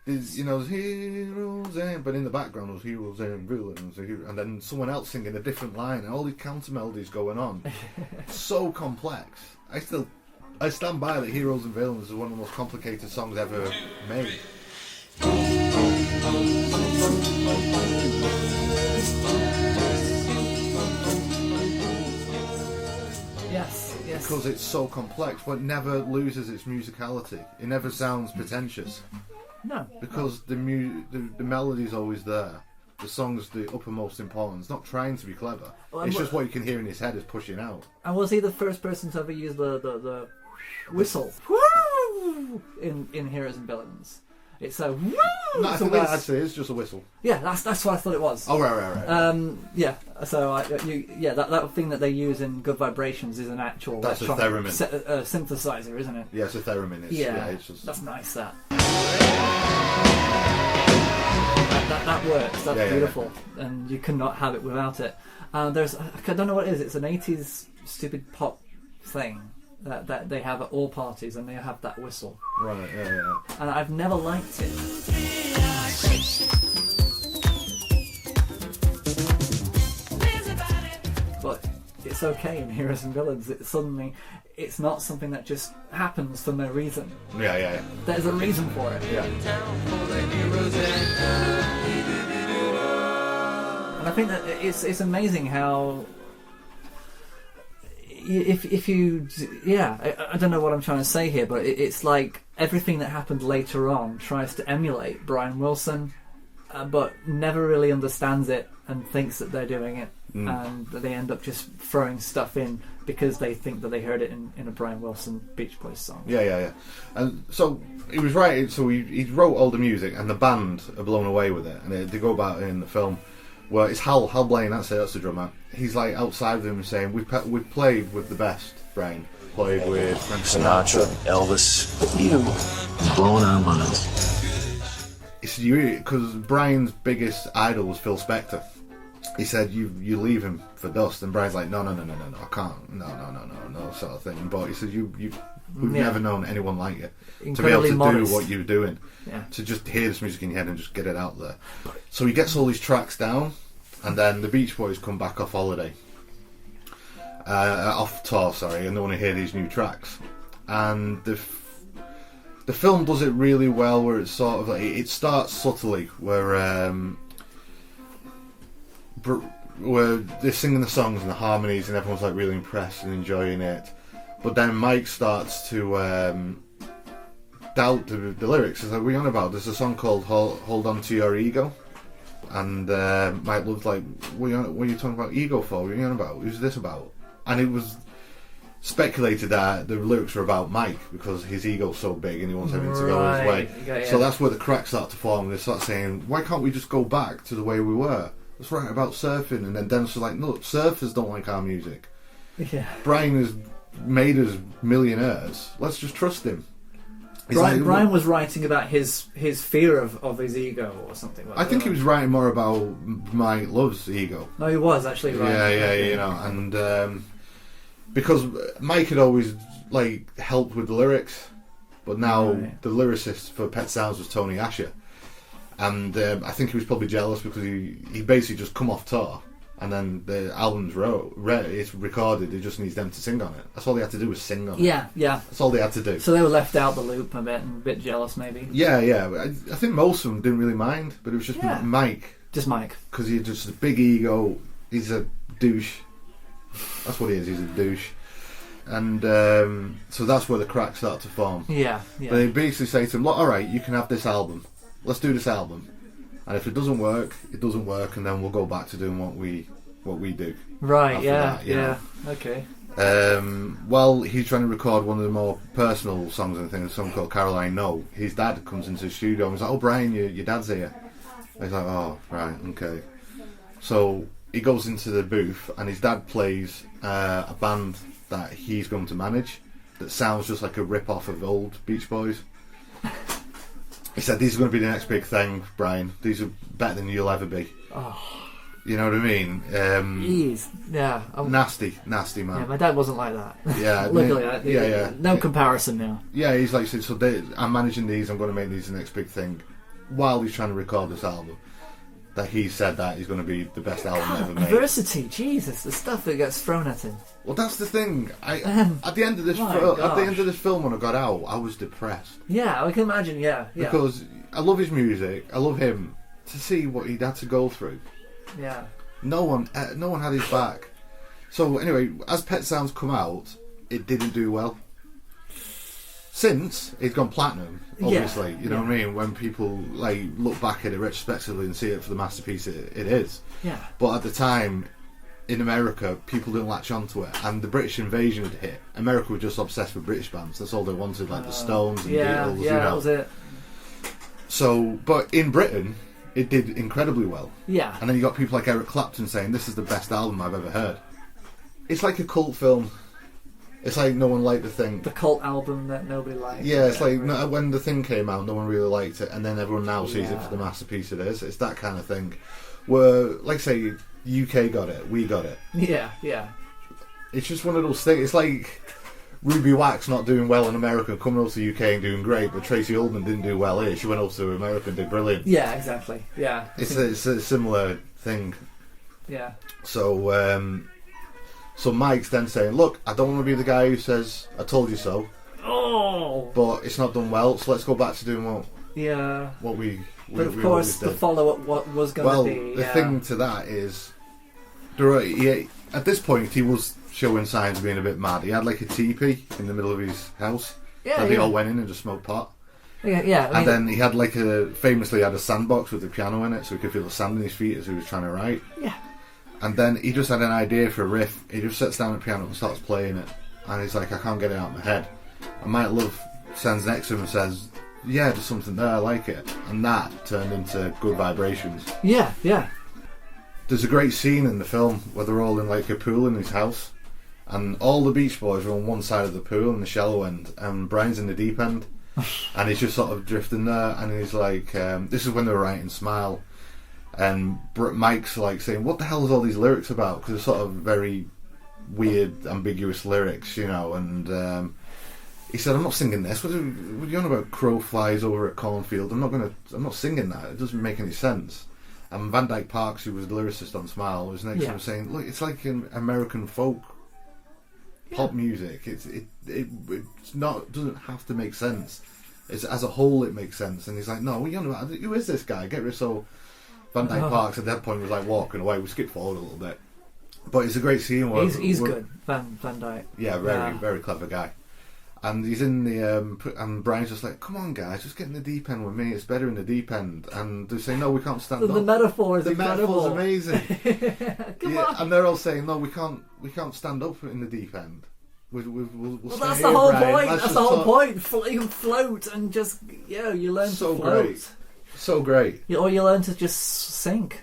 There's there's heroes but in the background there's heroes and villains, and then someone else singing a different line, and all these counter melodies going on. So complex. I stand by that Heroes and Villains is one of the most complicated songs ever made. Yes. Because it's so complex, but never loses its musicality. It never sounds pretentious. No. Because the melody's always there. The song's the uppermost importance. It's not trying to be clever. Well, it's just what you can hear in his head is pushing out. And was he the first person to ever use the whistle in Heroes and Villains? It's a woo. No, I think that actually is just a whistle. Yeah, that's what I thought it was. Oh right. Yeah. So that thing that they use in Good Vibrations is an actual that's a theremin synthesizer, isn't it? Yeah, it's a theremin. It's just... That's nice. That works. That's beautiful, and you cannot have it without it. There's I don't know what it is. It's an 80s stupid pop thing that they have at all parties, and they have that whistle. Right. Yeah. And I've never liked it. But it's okay in Heroes and Villains. It's not something that just happens for no reason. Yeah. There's a reason for it. Yeah. And I think that it's amazing how if you I don't know what I'm trying to say here, but it's like everything that happened later on tries to emulate Brian Wilson, but never really understands it and thinks that they're doing it, and they end up just throwing stuff in because they think that they heard it in a Brian Wilson Beach Boys song. Yeah. And so he was writing, so he wrote all the music, and the band are blown away with it, and they go about it in the film. Well, it's Hal Blaine, that's the drummer. He's like outside of them saying, we've played with the best, Brian. Played with Frank Sinatra, Elvis, you, blowing our minds. It's because Brian's biggest idol was Phil Spector. He said, you leave him for dust, and Brian's like, no, I can't, no, sort of thing. But he said, we've never known anyone like you. Incredibly to be able to modest. do what you're doing, to just hear this music in your head and just get it out there. So he gets all these tracks down, and then the Beach Boys come back off holiday. Off tour, and they want to hear these new tracks, and the film does it really well. Where it's sort of like it starts subtly, where they're singing the songs and the harmonies, and everyone's like really impressed and enjoying it. But then Mike starts to doubt the lyrics. He's like, "What are you on about?" There's a song called "Hold On to Your Ego," and Mike looked like, "What are you talking about ego for? What are you on about? Who's this about?" And it was speculated that the lyrics were about Mike because his ego's so big and he wants everything to go his way. Yeah. So that's where the cracks start to form. They start saying, why can't we just go back to the way we were? Let's write about surfing. And then Dennis was like, no, surfers don't like our music. Yeah. Brian has made us millionaires. Let's just trust him. Brian was writing about his fear of his ego or something. I think he was writing more about Mike Love's ego. No, he was actually writing. Yeah, and because Mike had always like helped with the lyrics, but now the lyricist for Pet Sounds was Tony Asher, and I think he was probably jealous because he basically just come off tour. And then the album's it's recorded. He just needs them to sing on it. That's all they had to do was sing on it. Yeah. That's all they had to do. So they were left out the loop a bit and a bit jealous, maybe. Yeah. I think most of them didn't really mind, but it was just Mike. Just Mike. Because he's just a big ego. He's a douche. That's what he is. He's a douche. And so that's where the cracks start to form. Yeah. But they basically say to him, "Look, all right, you can have this album. Let's do this album. And if it doesn't work, it doesn't work, and then we'll go back to doing what we do." Right. That, yeah. Okay. While he's trying to record one of the more personal songs and things, a song called "Caroline No," his dad comes into the studio and he's like, "Oh, Brian, your dad's here." And he's like, "Oh, right, okay." So he goes into the booth and his dad plays a band that he's going to manage that sounds just like a rip-off of old Beach Boys. He said, "These are going to be the next big thing, Brian. These are better than you'll ever be." Oh. You know what I mean? Jeez. Yeah. Nasty man. Yeah, my dad wasn't like that. Yeah. Look, no comparison now. Yeah, he's like, so I'm managing these, I'm going to make these the next big thing. While he's trying to record this album, that he said that he's going to be the best album ever made. Adversity, Jesus, the stuff that gets thrown at him. Well, that's the thing. At the end of this film, when I got out, I was depressed. Yeah, I can imagine. Yeah. Because I love his music, I love him. To see what he'd had to go through. Yeah. No one had his back. So anyway, as Pet Sounds come out, it didn't do well. Since it's gone platinum, obviously, you know what I mean. When people like look back at it retrospectively and see it for the masterpiece it is. Yeah. But at the time, in America, people didn't latch onto it, and the British invasion had hit. America was just obsessed with British bands. That's all they wanted, like the Stones and Beatles. Yeah, that was it. So, but in Britain, it did incredibly well. Yeah. And then you got people like Eric Clapton saying, "This is the best album I've ever heard." It's like a cult film. It's like no one liked The Thing. The cult album that nobody liked. Yeah, it's like when The Thing came out, no one really liked it, and then everyone now sees it for the masterpiece it is. It's that kind of thing. Where, like say, UK got it, we got it. Yeah. It's just one of those things. It's like Ruby Wax not doing well in America, coming over to the UK and doing great, but Tracy Ullman didn't do well here. She went over to America and did brilliant. Yeah, exactly. Yeah. It's a similar thing. Yeah. So Mike's then saying, "Look, I don't want to be the guy who says I told you so. Oh. But it's not done well, so let's go back to doing what we But of course, the follow-up what was going to be. Well, the thing to that is, at this point, he was showing signs of being a bit mad. He had like a teepee in the middle of his house, Yeah, They all went in and just smoked pot. Yeah. And then he had famously had a sandbox with a piano in it, so he could feel the sand in his feet as he was trying to write. Yeah. And then he just had an idea for a riff. He just sits down at the piano and starts playing it. And he's like, I can't get it out of my head. And Mike Love stands next to him and says, yeah, there's something there, I like it. And that turned into Good Vibrations. Yeah. There's a great scene in the film where they're all in like a pool in his house. And all the Beach Boys are on one side of the pool in the shallow end. And Brian's in the deep end. And he's just sort of drifting there. And he's like, this is when they were writing Smile. And Mike's like saying, what the hell is all these lyrics about? Because it's sort of very weird, ambiguous lyrics, you know. And he said, I'm not singing this. What are you on about? Crow flies over a cornfield. I'm not singing that. It doesn't make any sense. And Van Dyke Parks, who was the lyricist on Smile, was next to him saying, look, it's like an American folk pop music. It's not, doesn't have to make sense. It's as a whole it makes sense. And he's like, no, what are you on about? Who is this guy? Get rid of so. Van Dyke Parks at that point was like walking away. We skipped forward a little bit, but it's a great scene. Where he's good, Van Dyke. Yeah, very clever guy. And he's in the and Brian's just like, come on guys, just get in the deep end with me. It's better in the deep end. And they say, no, we can't stand up. The metaphor is incredible. The metaphor's amazing. Come on. And they're all saying, no, we can't stand up in the deep end. We'll that's stay the whole Brian. point. That's the whole point. You can float and just you learn to float. Great. So great. Or you learn to just sink,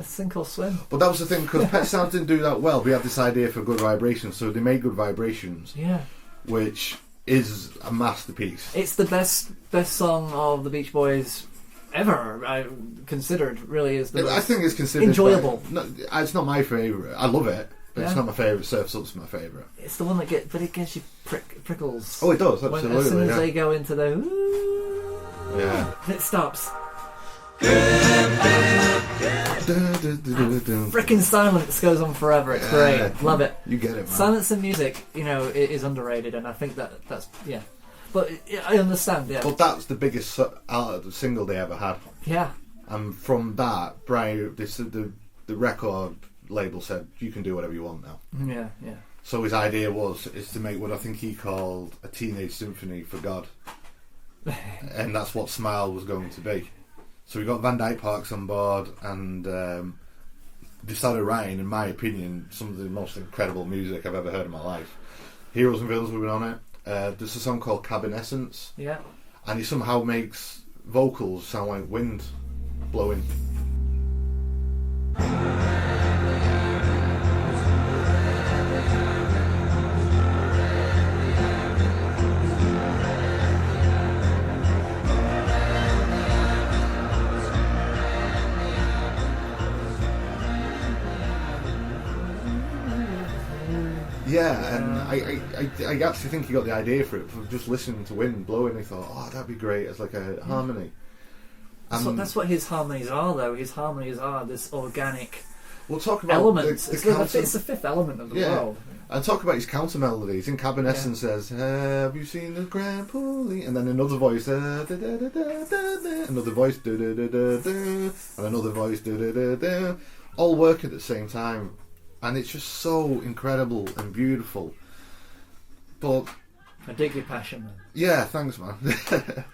sink or swim. But that was the thing, because Pet Sounds didn't do that well. We had this idea for Good Vibrations, so they made Good Vibrations. Yeah. Which is a masterpiece. It's the best song of the Beach Boys ever. I considered really is the. I think it's considered enjoyable. It's not my favourite. I love it, but it's not my favourite. Surf's Up's my favourite. It's the one that it gives you prickles. Oh, it does, absolutely. As soon as they go into the it stops. Frickin' silence goes on forever. It's great. Love it. You get it, man. Silence in music, is underrated, and I think that's. But I understand. Yeah. But that's the biggest single they ever had. Yeah. And from that, Brian, the record label said, you can do whatever you want now. Yeah. So his idea is to make what I think he called a teenage symphony for God. And that's what Smile was going to be. So we got Van Dyke Parks on board and decided writing, in my opinion, some of the most incredible music I've ever heard in my life. Heroes and Villains, we've been on it. There's a song called Cabin Essence. Yeah. And he somehow makes vocals sound like wind blowing. Yeah, and I actually think he got the idea for it from just listening to wind blowing. He thought, oh, that'd be great as like a harmony. That's what his harmonies are, though. His harmonies are this organic we'll talk about elements. It's the fifth element of the world. And talk about his counter melodies. In Cabin Essence says, have you seen the Grand Pulley? And then another voice, another voice, and another voice, all working at the same time. And it's just so incredible and beautiful. But I dig your passion, man. Yeah, thanks, man.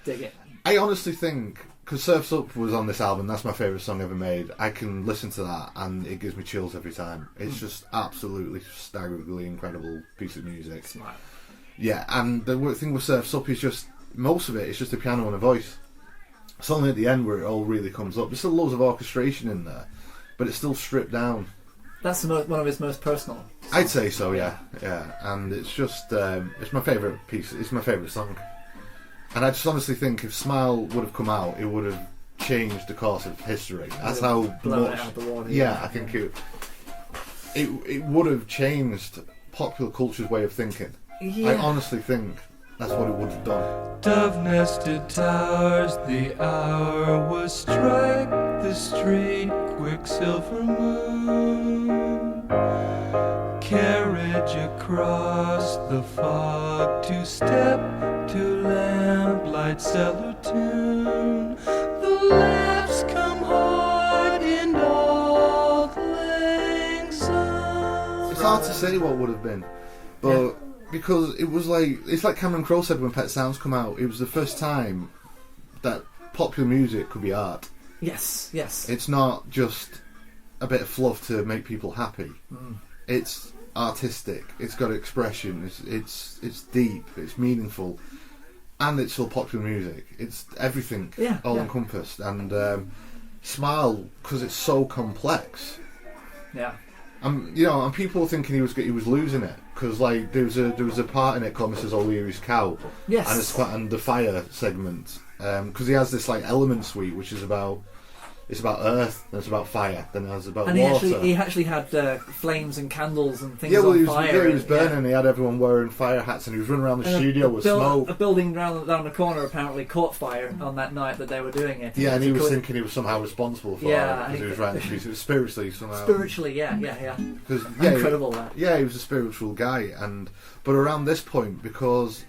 Dig it. I honestly think, because Surf's Up was on this album, that's my favourite song ever made. I can listen to that and it gives me chills every time. It's just absolutely staggeringly incredible piece of music. Smart. Yeah, and the thing with Surf's Up is just, most of it is just a piano and a voice. It's only at the end where it all really comes up. There's still loads of orchestration in there, but it's still stripped down. That's one of his most personal songs. I'd say so, yeah. And it's just, it's my favourite piece. It's my favourite song. And I just honestly think if Smile would have come out, it would have changed the course of history. That's how much. Out the water, I think it would have changed popular culture's way of thinking. Yeah. I honestly think that's what it would have done. Dove-nested towers, the hour was strike the street, quicksilver moon. Carriage across the fog, two-step to lamplight cellar tune. The laughs come hard in old lang syne. It's hard to say what would have been, but because it was like, it's like Cameron Crowe said when Pet Sounds come out, it was the first time that popular music could be art. Yes. It's not just a bit of fluff to make people happy. It's artistic. It's got expression. It's deep. It's meaningful, and it's still popular music. It's everything, all encompassed. And Smile, because it's so complex. Yeah. And people were thinking he was losing it because like there was a part in it called Mrs. O'Leary's Cow. Yes. And the fire segment, because he has this like element suite which is about. It's about earth, then it's about fire, then it's about water. And he actually had flames and candles and things on fire. He was burning, and he had everyone wearing fire hats, and he was running around the studio with smoke. A building down the corner apparently caught fire on that night that they were doing it. Yeah, and he was thinking he was somehow responsible for it, because he was writing the piece. It was spiritually somehow. Spiritually, yeah. Incredible that. Yeah, he was a spiritual guy, but around this point, because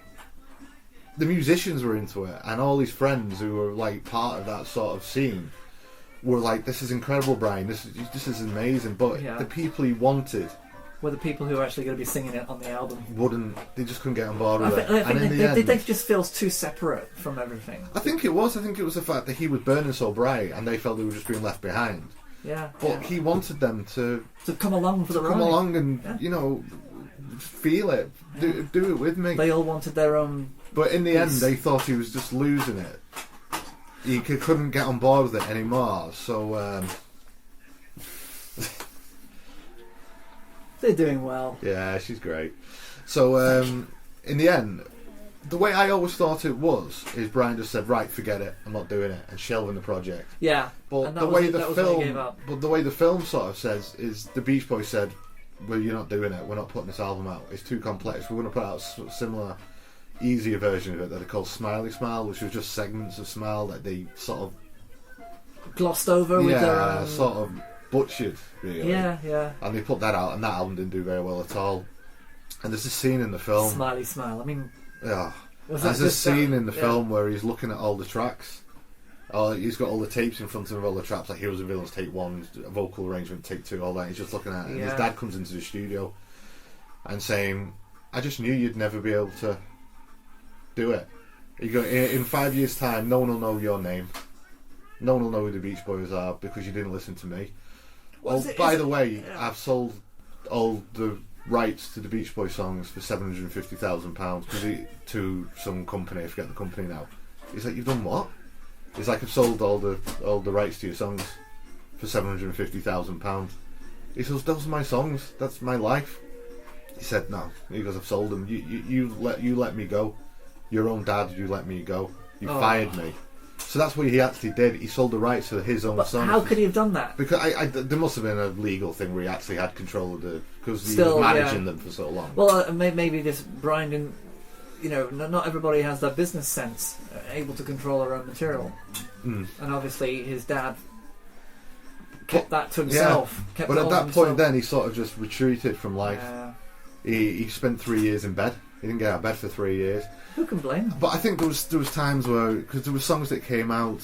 the musicians were into it, and all his friends who were like part of that sort of scene were like, this is incredible, Brian, this is amazing, but the people he wanted were the people who were actually going to be singing it on the album. They just couldn't get on board with it. I think they just feels too separate from everything. I think it was the fact that he was burning so bright and they felt they were just being left behind. Yeah. But he wanted them to come along for the ride. Come along and, feel it. Do it with me. They all wanted their own... But in the end, they thought he was just losing it. He couldn't get on board with it anymore, so... They're doing well. Yeah, she's great. So, in the end, the way I always thought it is Brian just said, right, forget it, I'm not doing it, and shelving the project. Yeah. But the way the film sort of says is the Beach Boys said, well, you're not doing it, we're not putting this album out, it's too complex, we're going to put out a similar... easier version of it that they call Smiley Smile, which was just segments of Smile that they sort of glossed over with their own... sort of butchered, really. Yeah. And they put that out, and that album didn't do very well at all. And there's a scene in the film... Smiley Smile, I mean... Yeah. There's a scene in the film where he's looking at all the tracks. He's got all the tapes in front of him, all the tracks, like Heroes and Villains, take 1, vocal arrangement, take 2, all that. He's just looking at it. And his dad comes into the studio and saying, I just knew you'd never be able to do it. You go, in 5 years' time, no one will know your name. No one will know who the Beach Boys are because you didn't listen to me. By the way, I've sold all the rights to the Beach Boys songs for £750,000 to some company. I forget the company now. He's like, you've done what? He's like, I've sold all the rights to your songs for £750,000. He says, those are my songs. That's my life. He said, no. He goes, I've sold them. You let me go. Your own dad, you let me go. You fired me. So that's what he actually did. He sold the rights to his own songs. How could he have done that? Because there must have been a legal thing where he actually had control of because he was managing them for so long. Well, maybe this Brian didn't. Not everybody has that business sense, able to control their own material. And obviously, his dad kept that to himself. Yeah. But at that point, then he sort of just retreated from life. Yeah. He spent 3 years in bed. He didn't get out of bed for 3 years. Who can blame him? But I think there was times where, because there were songs that came out.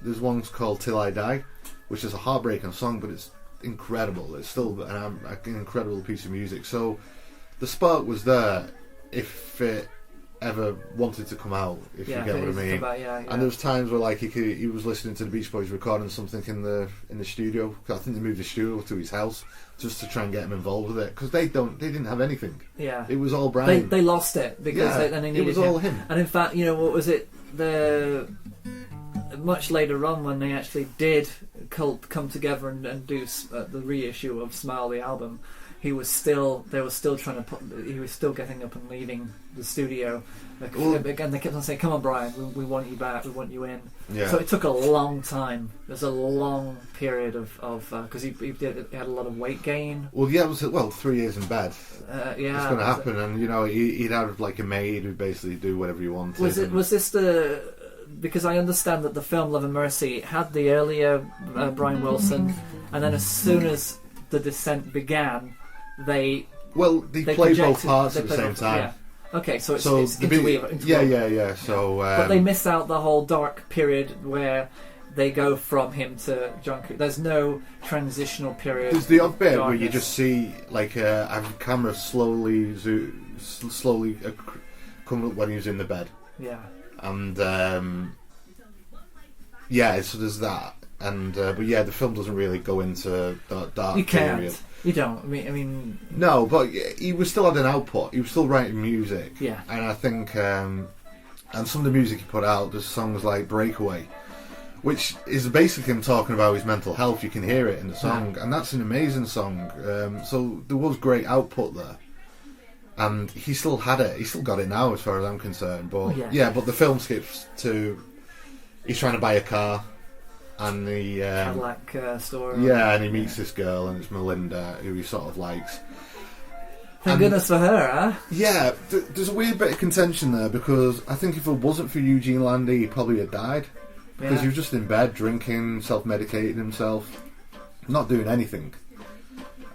There's one called "Till I Die," which is a heartbreaking song, but it's incredible. It's still an incredible piece of music. So the spark was there if it ever wanted to come out, if you get what I mean. And there was times where like he was listening to the Beach Boys recording something in the studio. I think they moved the studio to his house just to try and get him involved with it, because they didn't have anything. Yeah, it was all Brian. They lost it because they needed it was all him. And in fact, what was it? Much later on, when they actually did come together and do the reissue of Smile the album, they were still trying to he was still getting up and leaving the studio, and they kept on saying, come on Brian, we want you back, we want you in. So it took a long time. There's a long period of because he had a lot of weight gain. It was 3 years in bed. It's going to happen. And he'd have like a maid who'd basically do whatever he wanted. Was this because I understand that the film Love and Mercy had the earlier Brian Wilson, and then as soon as the descent began, they play both parts at the same time. Yeah. Okay, so it's interweave. Yeah. So, but they missed out the whole dark period where they go from him to John Cooper. There's no transitional period. There's the odd bit where you just see like a camera slowly come up when he was in the bed. Yeah. And yeah, so there's that. And but yeah, the film doesn't really go into that dark You can't. period. You don't. I mean. No, but he was still had an output. He was still writing music. Yeah. And I think, and some of the music he put out, there's songs like Breakaway, which is basically him talking about his mental health. You can hear it in the song, and that's an amazing song. So there was great output there. And he still had it. He still got it now, as far as I'm concerned. But yeah, but the film skips to he's trying to buy a car, and the Cadillac store. Yeah, and he meets this girl, and it's Melinda, who he sort of likes. Thank goodness for her, huh? Yeah, there's a weird bit of contention there, because I think if it wasn't for Eugene Landy, he probably had died. Because he was just in bed, drinking, self-medicating himself, not doing anything.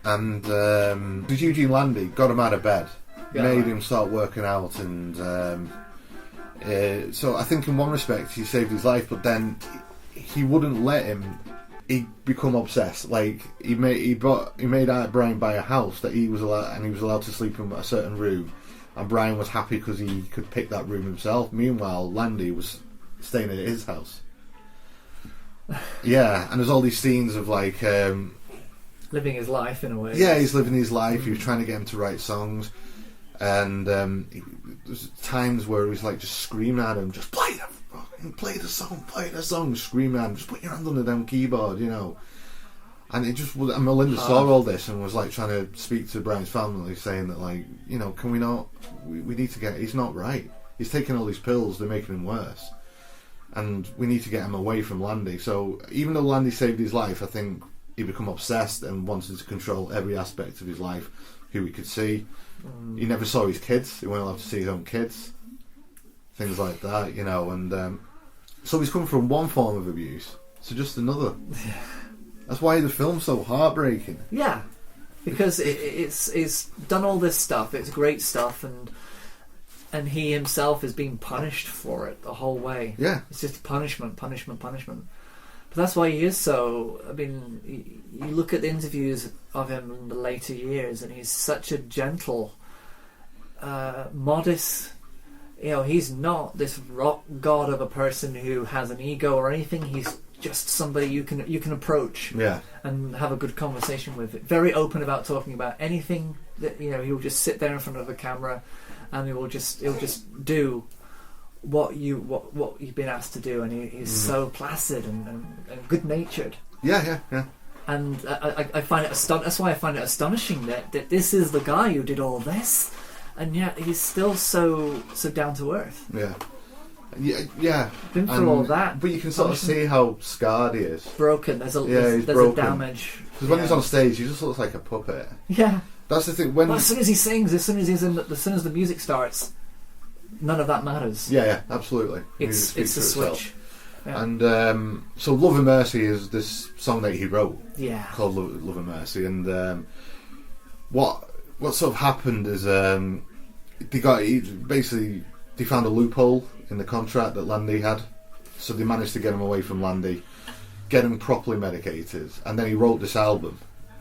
And because Eugene Landy got him out of bed, made him start working out, and so I think in one respect he saved his life, but then he wouldn't let him. He'd become obsessed. Like he made Brian buy a house that he was allowed, and he was allowed to sleep in a certain room, and Brian was happy because he could pick that room himself. Meanwhile, Landy was staying at his house. Yeah, and there's all these scenes of like living his life in a way. Yeah, he's living his life. He was trying to get him to write songs, and there's times where he's like just screaming at him, just play the song, screaming at him, just put your hand on the damn keyboard, you know. And it just was. And Melinda saw all this and was like trying to speak to Brian's family, saying that, like, you know, can we not? We need to get. He's not right. He's taking all these pills. They're making him worse. And we need to get him away from Landy. So even though Landy saved his life, I think he became obsessed and wanted to control every aspect of his life, who he could see. He never saw his kids. He wasn't allowed to see his own kids. Things like that, you know. And so he's come from one form of abuse to just another. That's why the film's so heartbreaking. Yeah, because it's done all this stuff. It's great stuff, and he himself is being punished for it the whole way. Yeah, it's just punishment. But that's why he is so. I mean, you look at the interviews of him in the later years, and he's such a gentle, modest. You know, he's not this rock god of a person who has an ego or anything. He's just somebody you can approach, and have a good conversation with. Very open about talking about anything. That, you know, he'll just sit there in front of the camera, and he'll just do what you've been asked to do, and he's so placid and good natured. Yeah. And I find it that's why I find it astonishing that this is the guy who did all this, and yet he's still so down to earth. Yeah. Been through all that, but you can sort of see how scarred he is. Broken. There's a damage. Because when he's on stage, he just looks like a puppet. Yeah. That's the thing. As soon as he sings, as soon as the music starts, none of that matters. Yeah, absolutely. It's a switch. Yeah. And so "Love and Mercy" is this song that he wrote. Yeah. Called "Love and Mercy," and what sort of happened is they found a loophole in the contract that Landy had, so they managed to get him away from Landy, get him properly medicated, and then he wrote this album.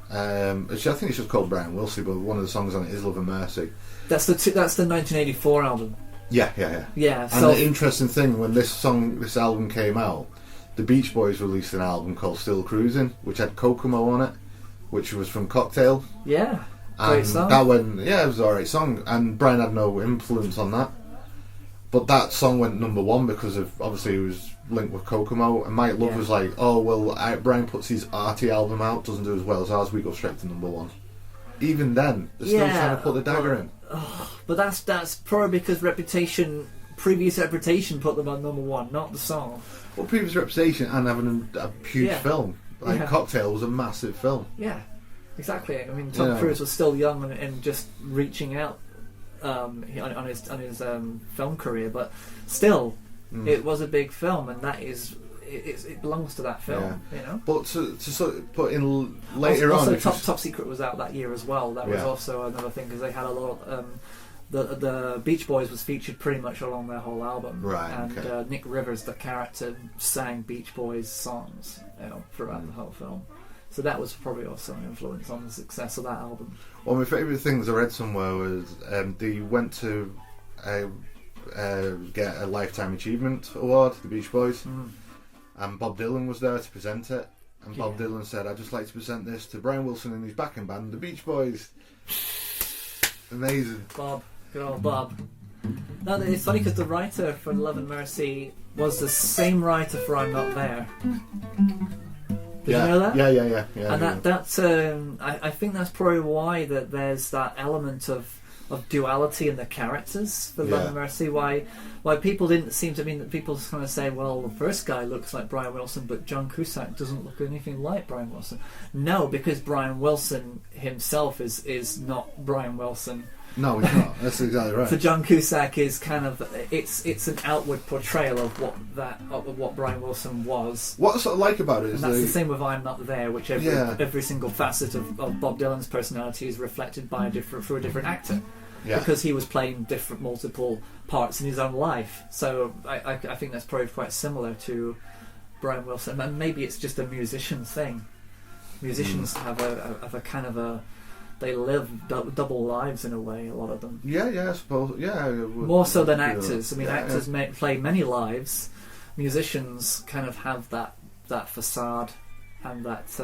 Which I think it's just called Brian Wilsey, but one of the songs on it is "Love and Mercy." That's the 1984 album. Yeah. So and the interesting thing, when this album came out, the Beach Boys released an album called "Still Cruising," which had Kokomo on it, which was from Cocktail. Yeah, great song. It was an alright song, and Brian had no influence on that. But that song went number one because of, obviously, it was linked with Kokomo, and Mike Love was like, "Oh well, Brian puts his arty album out, doesn't do as well as ours, we go straight to number one." Even then, they're still trying to put the dagger in. But that's probably because previous reputation put them on number one, not the song. Well, previous reputation and having a huge film. Cocktail was a massive film. Yeah, exactly. I mean, Tom Cruise was still young and just reaching out on his film career, but still, it was a big film, and that is. It belongs to that film, you know. But to sort of put in later also, on, Top Secret was out that year as well. That was also another thing because they had a lot of the Beach Boys was featured pretty much along their whole album. Right. And Okay. Nick Rivers, the character, sang Beach Boys songs, throughout the whole film. So that was probably also an influence on the success of that album. One of my favourite things I read somewhere was they went to get a Lifetime Achievement Award, the Beach Boys, and Bob Dylan was there to present it. And Bob Dylan said, "I'd just like to present this to Brian Wilson and his backing band, the Beach Boys." Amazing. Bob, good old Bob. No, it's funny because the writer for Love and Mercy was the same writer for I'm Not There. Did you know that? Yeah. And that's I think that's probably why that there's that element of duality in the characters for Love and Mercy. Why people didn't seem to mean that people just kind of say, well, the first guy looks like Brian Wilson, but John Cusack doesn't look anything like Brian Wilson. No, because Brian Wilson himself is not Brian Wilson. No, he's not. That's exactly right. So John Cusack is kind of it's an outward portrayal of what Brian Wilson was. What I sort of like about it is and that's the same with I'm Not There, which every Yeah. every single facet of Bob Dylan's personality is reflected by through a different actor. Yeah. Because he was playing multiple parts in his own life. So I think that's probably quite similar to Brian Wilson. And maybe it's just a musician thing. Musicians have a kind of a... They live double lives in a way, a lot of them. Yeah, I suppose. Yeah, more so than actors. I mean, Yeah, actors play many lives. Musicians kind of have that facade and that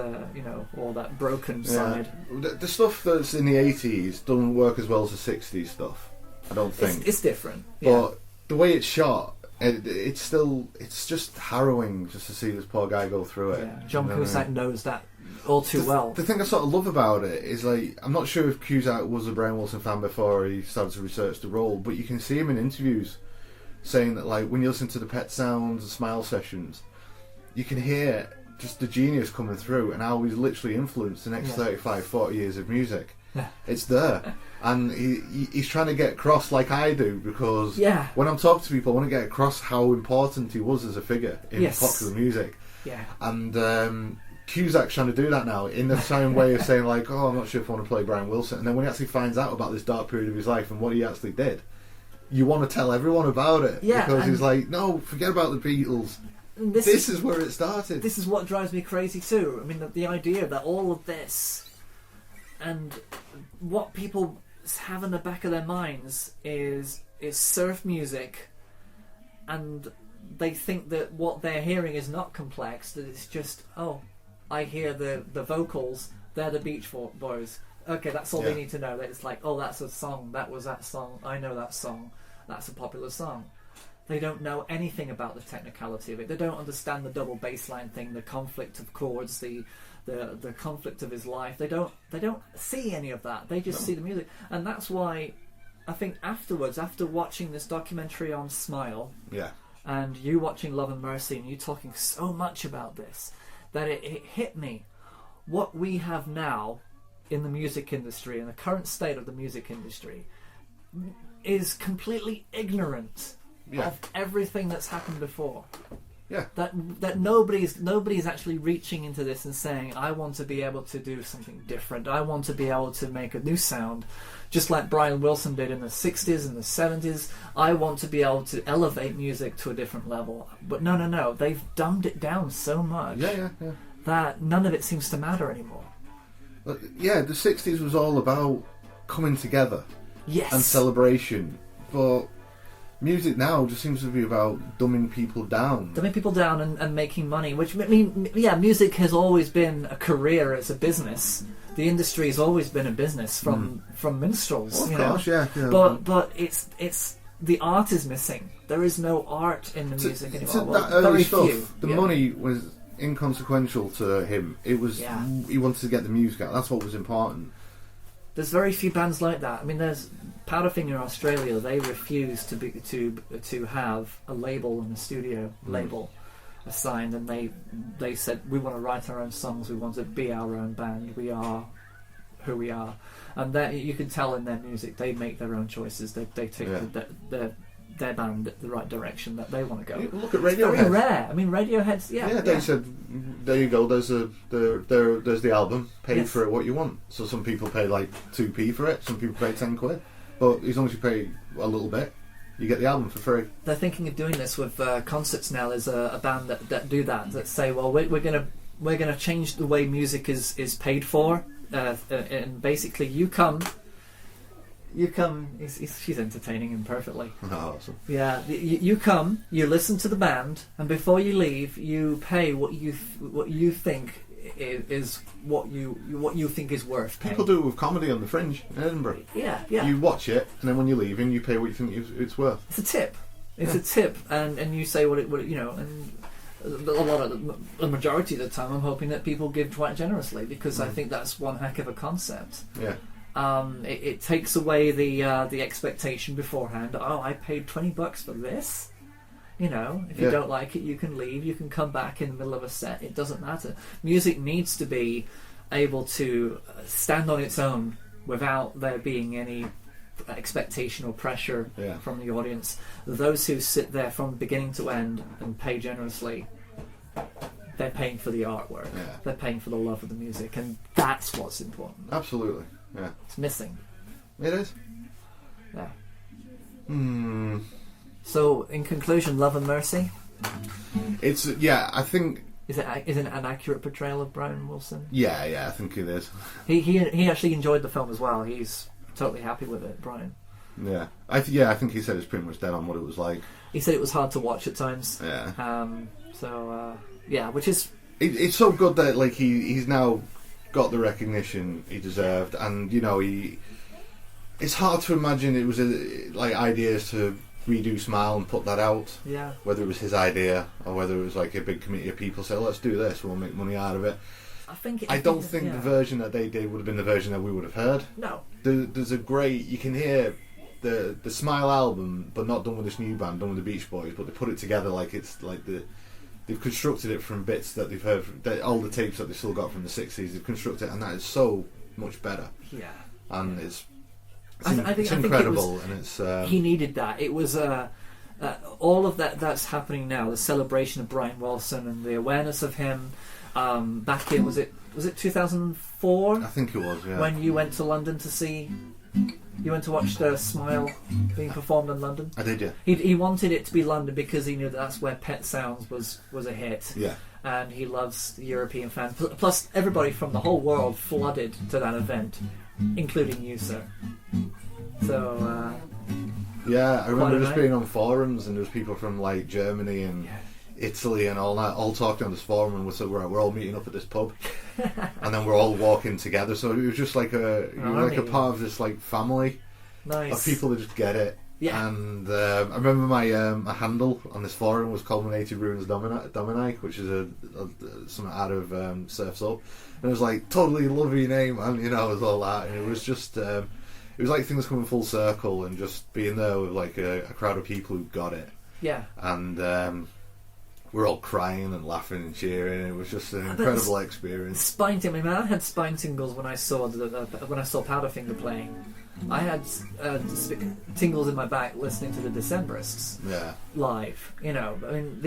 or that broken side. The stuff that's in the 80s doesn't work as well as the 60s stuff. I don't think it's different. But the way it's shot, it's just harrowing just to see this poor guy go through it. Yeah. John Cusack knows that all too well. The thing I sort of love about it is, like, I'm not sure if Cusack was a Brian Wilson fan before he started to research the role, but you can see him in interviews saying that, like, when you listen to the Pet Sounds and Smile sessions, you can hear just the genius coming through and how he's literally influenced the next 35-40 years of music. Yeah. It's there. And he's trying to get across, like I do, because Yeah. when I'm talking to people, I want to get across how important he was as a figure in Yes. popular music. Yeah. And Cusack's trying to do that now in the same way of saying, like, oh, I'm not sure if I want to play Brian Wilson. And then when he actually finds out about this dark period of his life and what he actually did, you want to tell everyone about it. Yeah, because he's like, no, forget about the Beatles. This is where it started. This is what drives me crazy too. I mean, the idea that all of this and what people have in the back of their minds is surf music, and they think that what they're hearing is not complex, that it's just, oh, I hear the vocals, they're the Beach Boys. Okay, that's all they need to know. That it's like, oh, that's a song, that was that song, I know that song, that's a popular song. They don't know anything about the technicality of it. They don't understand the double bass line thing, the conflict of chords, the conflict of his life. They don't see any of that. They just see the music. And that's why I think afterwards, after watching this documentary on Smile, and you watching Love and Mercy and you talking so much about this, that it hit me. What we have now in the music industry, in the current state of the music industry, is completely ignorant of everything that's happened before. Yeah. That nobody's actually reaching into this and saying, I want to be able to do something different. I want to be able to make a new sound, just like Brian Wilson did in the 60s and the 70s. I want to be able to elevate music to a different level. But no. They've dumbed it down so much that none of it seems to matter anymore. Yeah, the 60s was all about coming together. Yes. And celebration. But music now just seems to be about dumbing people down. Dumbing people down and making money, which, I mean, music has always been a career, it's a business. The industry has always been a business from minstrels, of course, yeah. But it's the art is missing. There is no art in the music anymore. That early very stuff, few. the money was inconsequential to him. It was he wanted to get the music out. That's what was important. There's very few bands like that. I mean, there's Powderfinger in Australia. They refuse to have a label and a studio label assigned, and they said, we want to write our own songs. We want to be our own band. We are who we are, and that you can tell in their music. They make their own choices. They take their band the right direction that they want to go. Look at Radiohead. It's very rare. I mean, Radiohead's They said, there you go. There's there's the album. Pay for it what you want. So some people pay like 2p for it. Some people pay 10 quid. but as long as you pay a little bit, you get the album for free. They're thinking of doing this with concerts now. There's a band that do that say, well, we're gonna change the way music is paid for, and basically you come. She's entertaining him perfectly. Oh, awesome. Yeah, you come, you listen to the band, and before you leave, you pay what you think is what you think is worth paying. People do it with comedy on the Fringe in Edinburgh. Yeah. You watch it, and then when you're leaving, you pay what you think it's worth. It's a tip. It's a tip, and you say what you know. And the majority of the time, I'm hoping that people give quite generously, because I think that's one heck of a concept. Yeah. It takes away the expectation beforehand. Oh, I paid $20 for this. You know, if you don't like it, you can leave. You can come back in the middle of a set. It doesn't matter. Music needs to be able to stand on its own without there being any expectation or pressure from the audience. Those who sit there from beginning to end and pay generously, they're paying for the artwork. Yeah. They're paying for the love of the music, and that's what's important. Absolutely. Yeah. It's missing. It is. Yeah. So, in conclusion, Love and Mercy. It's I think. Is it an accurate portrayal of Brian Wilson? Yeah, I think it is. He actually enjoyed the film as well. He's totally happy with it, Brian. Yeah, I think he said it's pretty much dead on what it was like. He said it was hard to watch at times. Yeah. Which is it's so good that like he's now got the recognition he deserved, and you know it's hard to imagine it was like ideas to redo Smile and put that out. Yeah. Whether it was his idea or whether it was like a big committee of people say, let's do this, we'll make money out of it. I don't think the version that they did would have been the version that we would have heard. No. There's a great, you can hear the Smile album, but not done with this new band, done with the Beach Boys, but they put it together like it's like they've constructed it from bits that they've heard, all the tapes that they still got from the 60s, they've constructed it, and that is so much better. Yeah. And it's incredible, and it's he needed that. It was all of that's happening now. The celebration of Brian Wilson and the awareness of him. Back in was it 2004? I think it was. Yeah. When you went to London to see, you went to watch the Smile being performed in London. I did, yeah. He wanted it to be London because he knew that's where Pet Sounds was a hit. Yeah. And he loves the European fans. Plus, everybody from the whole world flooded to that event, including you, sir. So. Yeah, I remember just being on forums, and there was people from like Germany and Italy and all that, all talking on this forum, and we're all meeting up at this pub, and then we're all walking together. So it was just like a part of this like family of people that just get it. Yeah. And I remember my handle on this forum was Culminated Ruins Domini, which is something out of Surf's Up, and it was like totally love your name, and you know, it was all that, and it was just it was like things coming full circle, and just being there with like a crowd of people who got it. Yeah. And we're all crying and laughing and cheering. It was just an incredible experience. Spine tingling. I mean, I had spine tingles when I saw Powderfinger playing. I had tingles in my back listening to the Decemberists live. You know, I mean,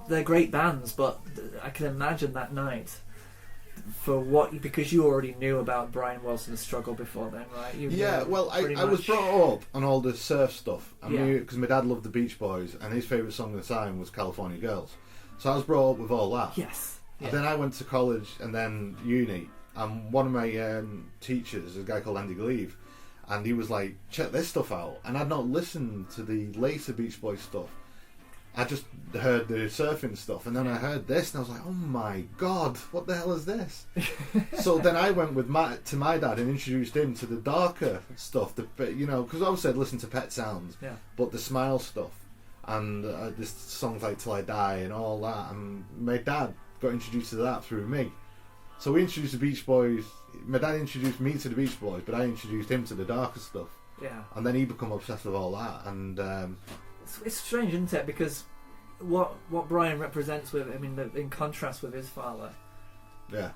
they're great bands, but I can imagine that night because you already knew about Brian Wilson's struggle before then, right? Well, I was brought up on all the surf stuff. I knew because my dad loved the Beach Boys, and his favourite song at the time was California Girls. So I was brought up with all that. Yes. Yeah. And then I went to college and then uni, and one of my teachers is a guy called Andy Gleave, and he was like, check this stuff out. And I'd not listened to the later Beach Boys stuff. I just heard the surfing stuff, and then I heard this, and I was like, oh my god, what the hell is this? So then I went with to my dad and introduced him to the darker stuff, because I always said listen to Pet Sounds, but the Smile stuff, and this songs like Till I Die and all that, and my dad got introduced to that through me. So we introduced the Beach Boys, my dad introduced me to the Beach Boys, but I introduced him to the darker stuff. Yeah. And then he became obsessed with all that, and it's strange, isn't it? Because what Brian represents in contrast with his father. Yeah.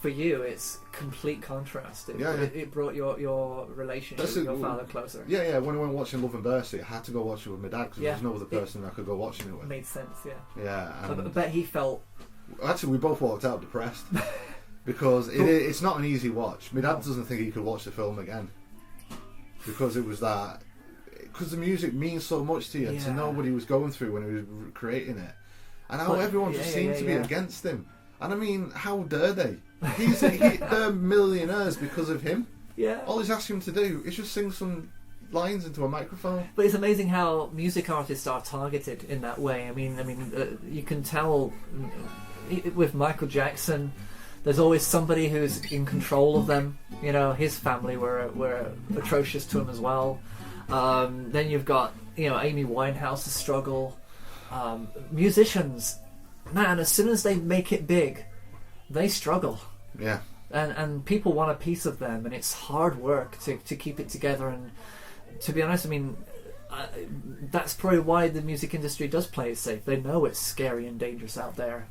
For you, it's complete contrast. It brought your relationship with your father closer. Yeah. When I went watching Love and Mercy, I had to go watch it with my dad because there was no other person I could go watching it with. Made sense, yeah. Yeah. I bet he felt. Actually, we both walked out depressed because it's not an easy watch. My dad doesn't think he could watch the film again. because it was that. Because the music means so much to you, to know what he was going through when he was creating it, and how everyone just seemed to be against him. And I mean, how dare they? They're millionaires because of him. Yeah. All he's asking him to do is just sing some lines into a microphone. But it's amazing how music artists are targeted in that way. I mean, you can tell with Michael Jackson. There's always somebody who's in control of them. You know, his family were atrocious to him as well. Then you've got, Amy Winehouse's struggle. Musicians, man, as soon as they make it big, they struggle. Yeah. And people want a piece of them, and it's hard work to keep it together. And to be honest, I mean, that's probably why the music industry does play it safe. They know it's scary and dangerous out there.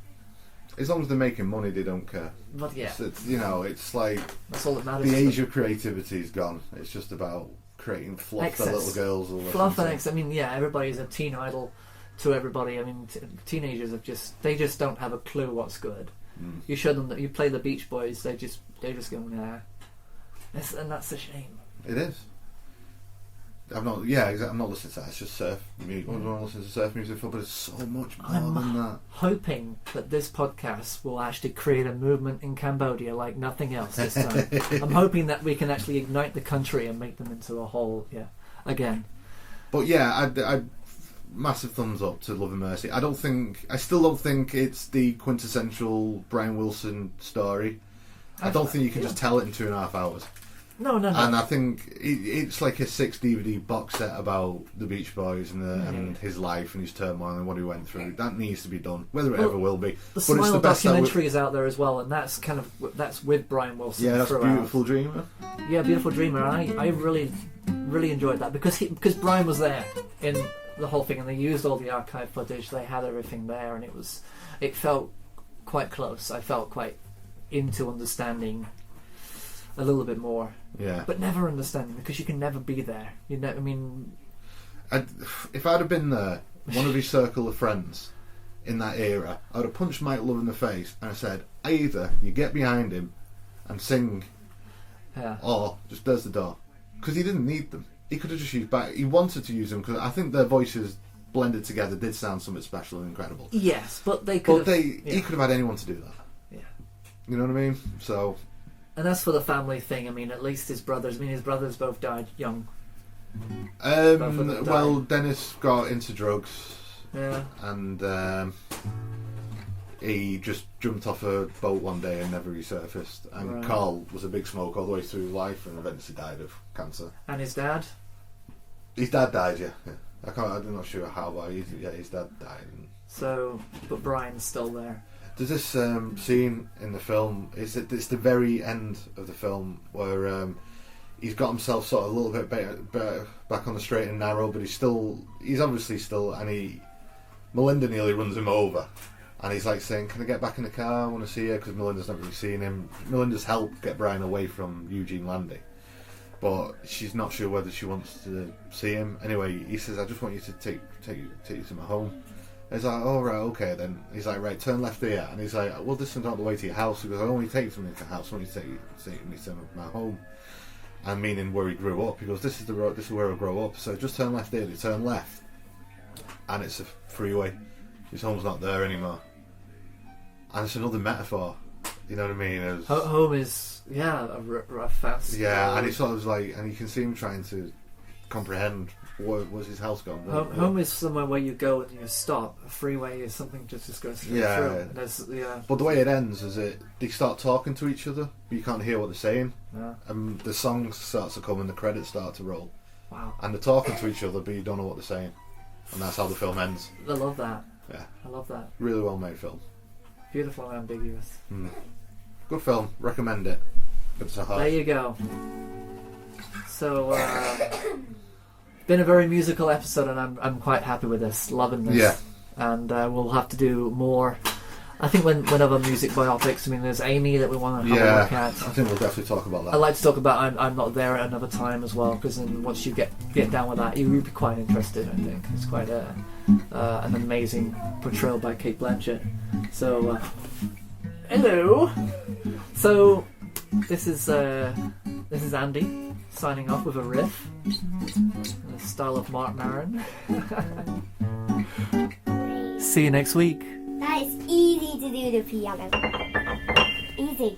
As long as they're making money, they don't care. But yeah. It's like... That's all that matters. The age of creativity is gone. It's just about creating fluff for little girls. Fluff and excess. I mean, everybody's a teen idol to everybody. I mean, teenagers they just don't have a clue what's good. You show them that you play the Beach Boys, they just go nah, and that's a shame. It is. I'm not listening to that. It's just surf music. I'm not listening to surf music for, but it's so much more than that. Hoping that this podcast will actually create a movement in Cambodia like nothing else this time. I'm hoping that we can actually ignite the country and make them into a whole again. But I massive thumbs up to Love and Mercy. I still don't think it's the quintessential Brian Wilson story. I don't think you can just tell it in 2.5 hours. No. And I think it's like a 6 DVD box set about the Beach Boys and his life and his turmoil and what he went through. That needs to be done, whether it ever will be. The Smile documentary is out there as well, and that's with Brian Wilson. Yeah, that's throughout. Beautiful Dreamer. Yeah, Beautiful Dreamer. I really enjoyed that because Brian was there in the whole thing, and they used all the archive footage. They had everything there, and it felt quite close. I felt quite into understanding a little bit more. Yeah. But never understanding, because you can never be there. If I'd have been there, one of his circle of friends in that era, I would have punched Mike Love in the face and I said, either you get behind him and sing, or just there's the door. Because he didn't need them. He could have just used back. He wanted to use them because I think their voices blended together did sound something special and incredible. Yes, but he could have had anyone to do that. Yeah. You know what I mean? So. And that's for the family thing. I mean, at least his brothers both died young. Well, Dennis got into drugs. Yeah. And he just jumped off a boat one day and never resurfaced. And Carl was a big smoker all the way through life and eventually died of cancer. And his dad? His dad died, yeah. I'm not sure how, but his dad died. So, but Brian's still there. There's this scene in the film, it's the very end of the film, where he's got himself sort of a little bit better back on the straight and narrow, but he's obviously still, and Melinda nearly runs him over. And he's like saying, can I get back in the car? I want to see her, because Melinda's not really seen him. Melinda's helped get Brian away from Eugene Landy, but she's not sure whether she wants to see him. Anyway, he says, I just want you to take you to my home. He's like, oh right, okay then. He's like, right, turn left here. And he's like, well, this is not the way to your house. He goes, I don't want you to take me to the house, I want you to take me to my home. And meaning where he grew up. He goes, this is the road, this is where I grew up, so just turn left here. They turn left, and it's a freeway. His home's not there anymore. And it's another metaphor, you know what I mean? Home is, a fast. Yeah, and he sort of like, and you can see him trying to comprehend where was his house gone. Home is somewhere where you go and you stop. A freeway is something just goes straight through. But the way it ends is they start talking to each other, but you can't hear what they're saying. Yeah. And the song starts to come and the credits start to roll. Wow. And they're talking to each other, but you don't know what they're saying. And that's how the film ends. I love that. Yeah. I love that. Really well made film. Beautiful and ambiguous. Good film. Recommend it. Good to have. There you go. So, been a very musical episode, and I'm quite happy with this. Loving this. Yeah. And we'll have to do more. I think when other music biopics, I mean, there's Amy that we want to have a look at. I think we'll definitely talk about that. I'd like to talk about I'm Not There at another time as well, because then once you get down with that, you would be quite interested. I think it's quite an amazing portrayal by Cate Blanchett. So, hello. So this is Andy signing off with a riff in the style of Mark Maron. See you next week. That is easy to do the piano. Easy.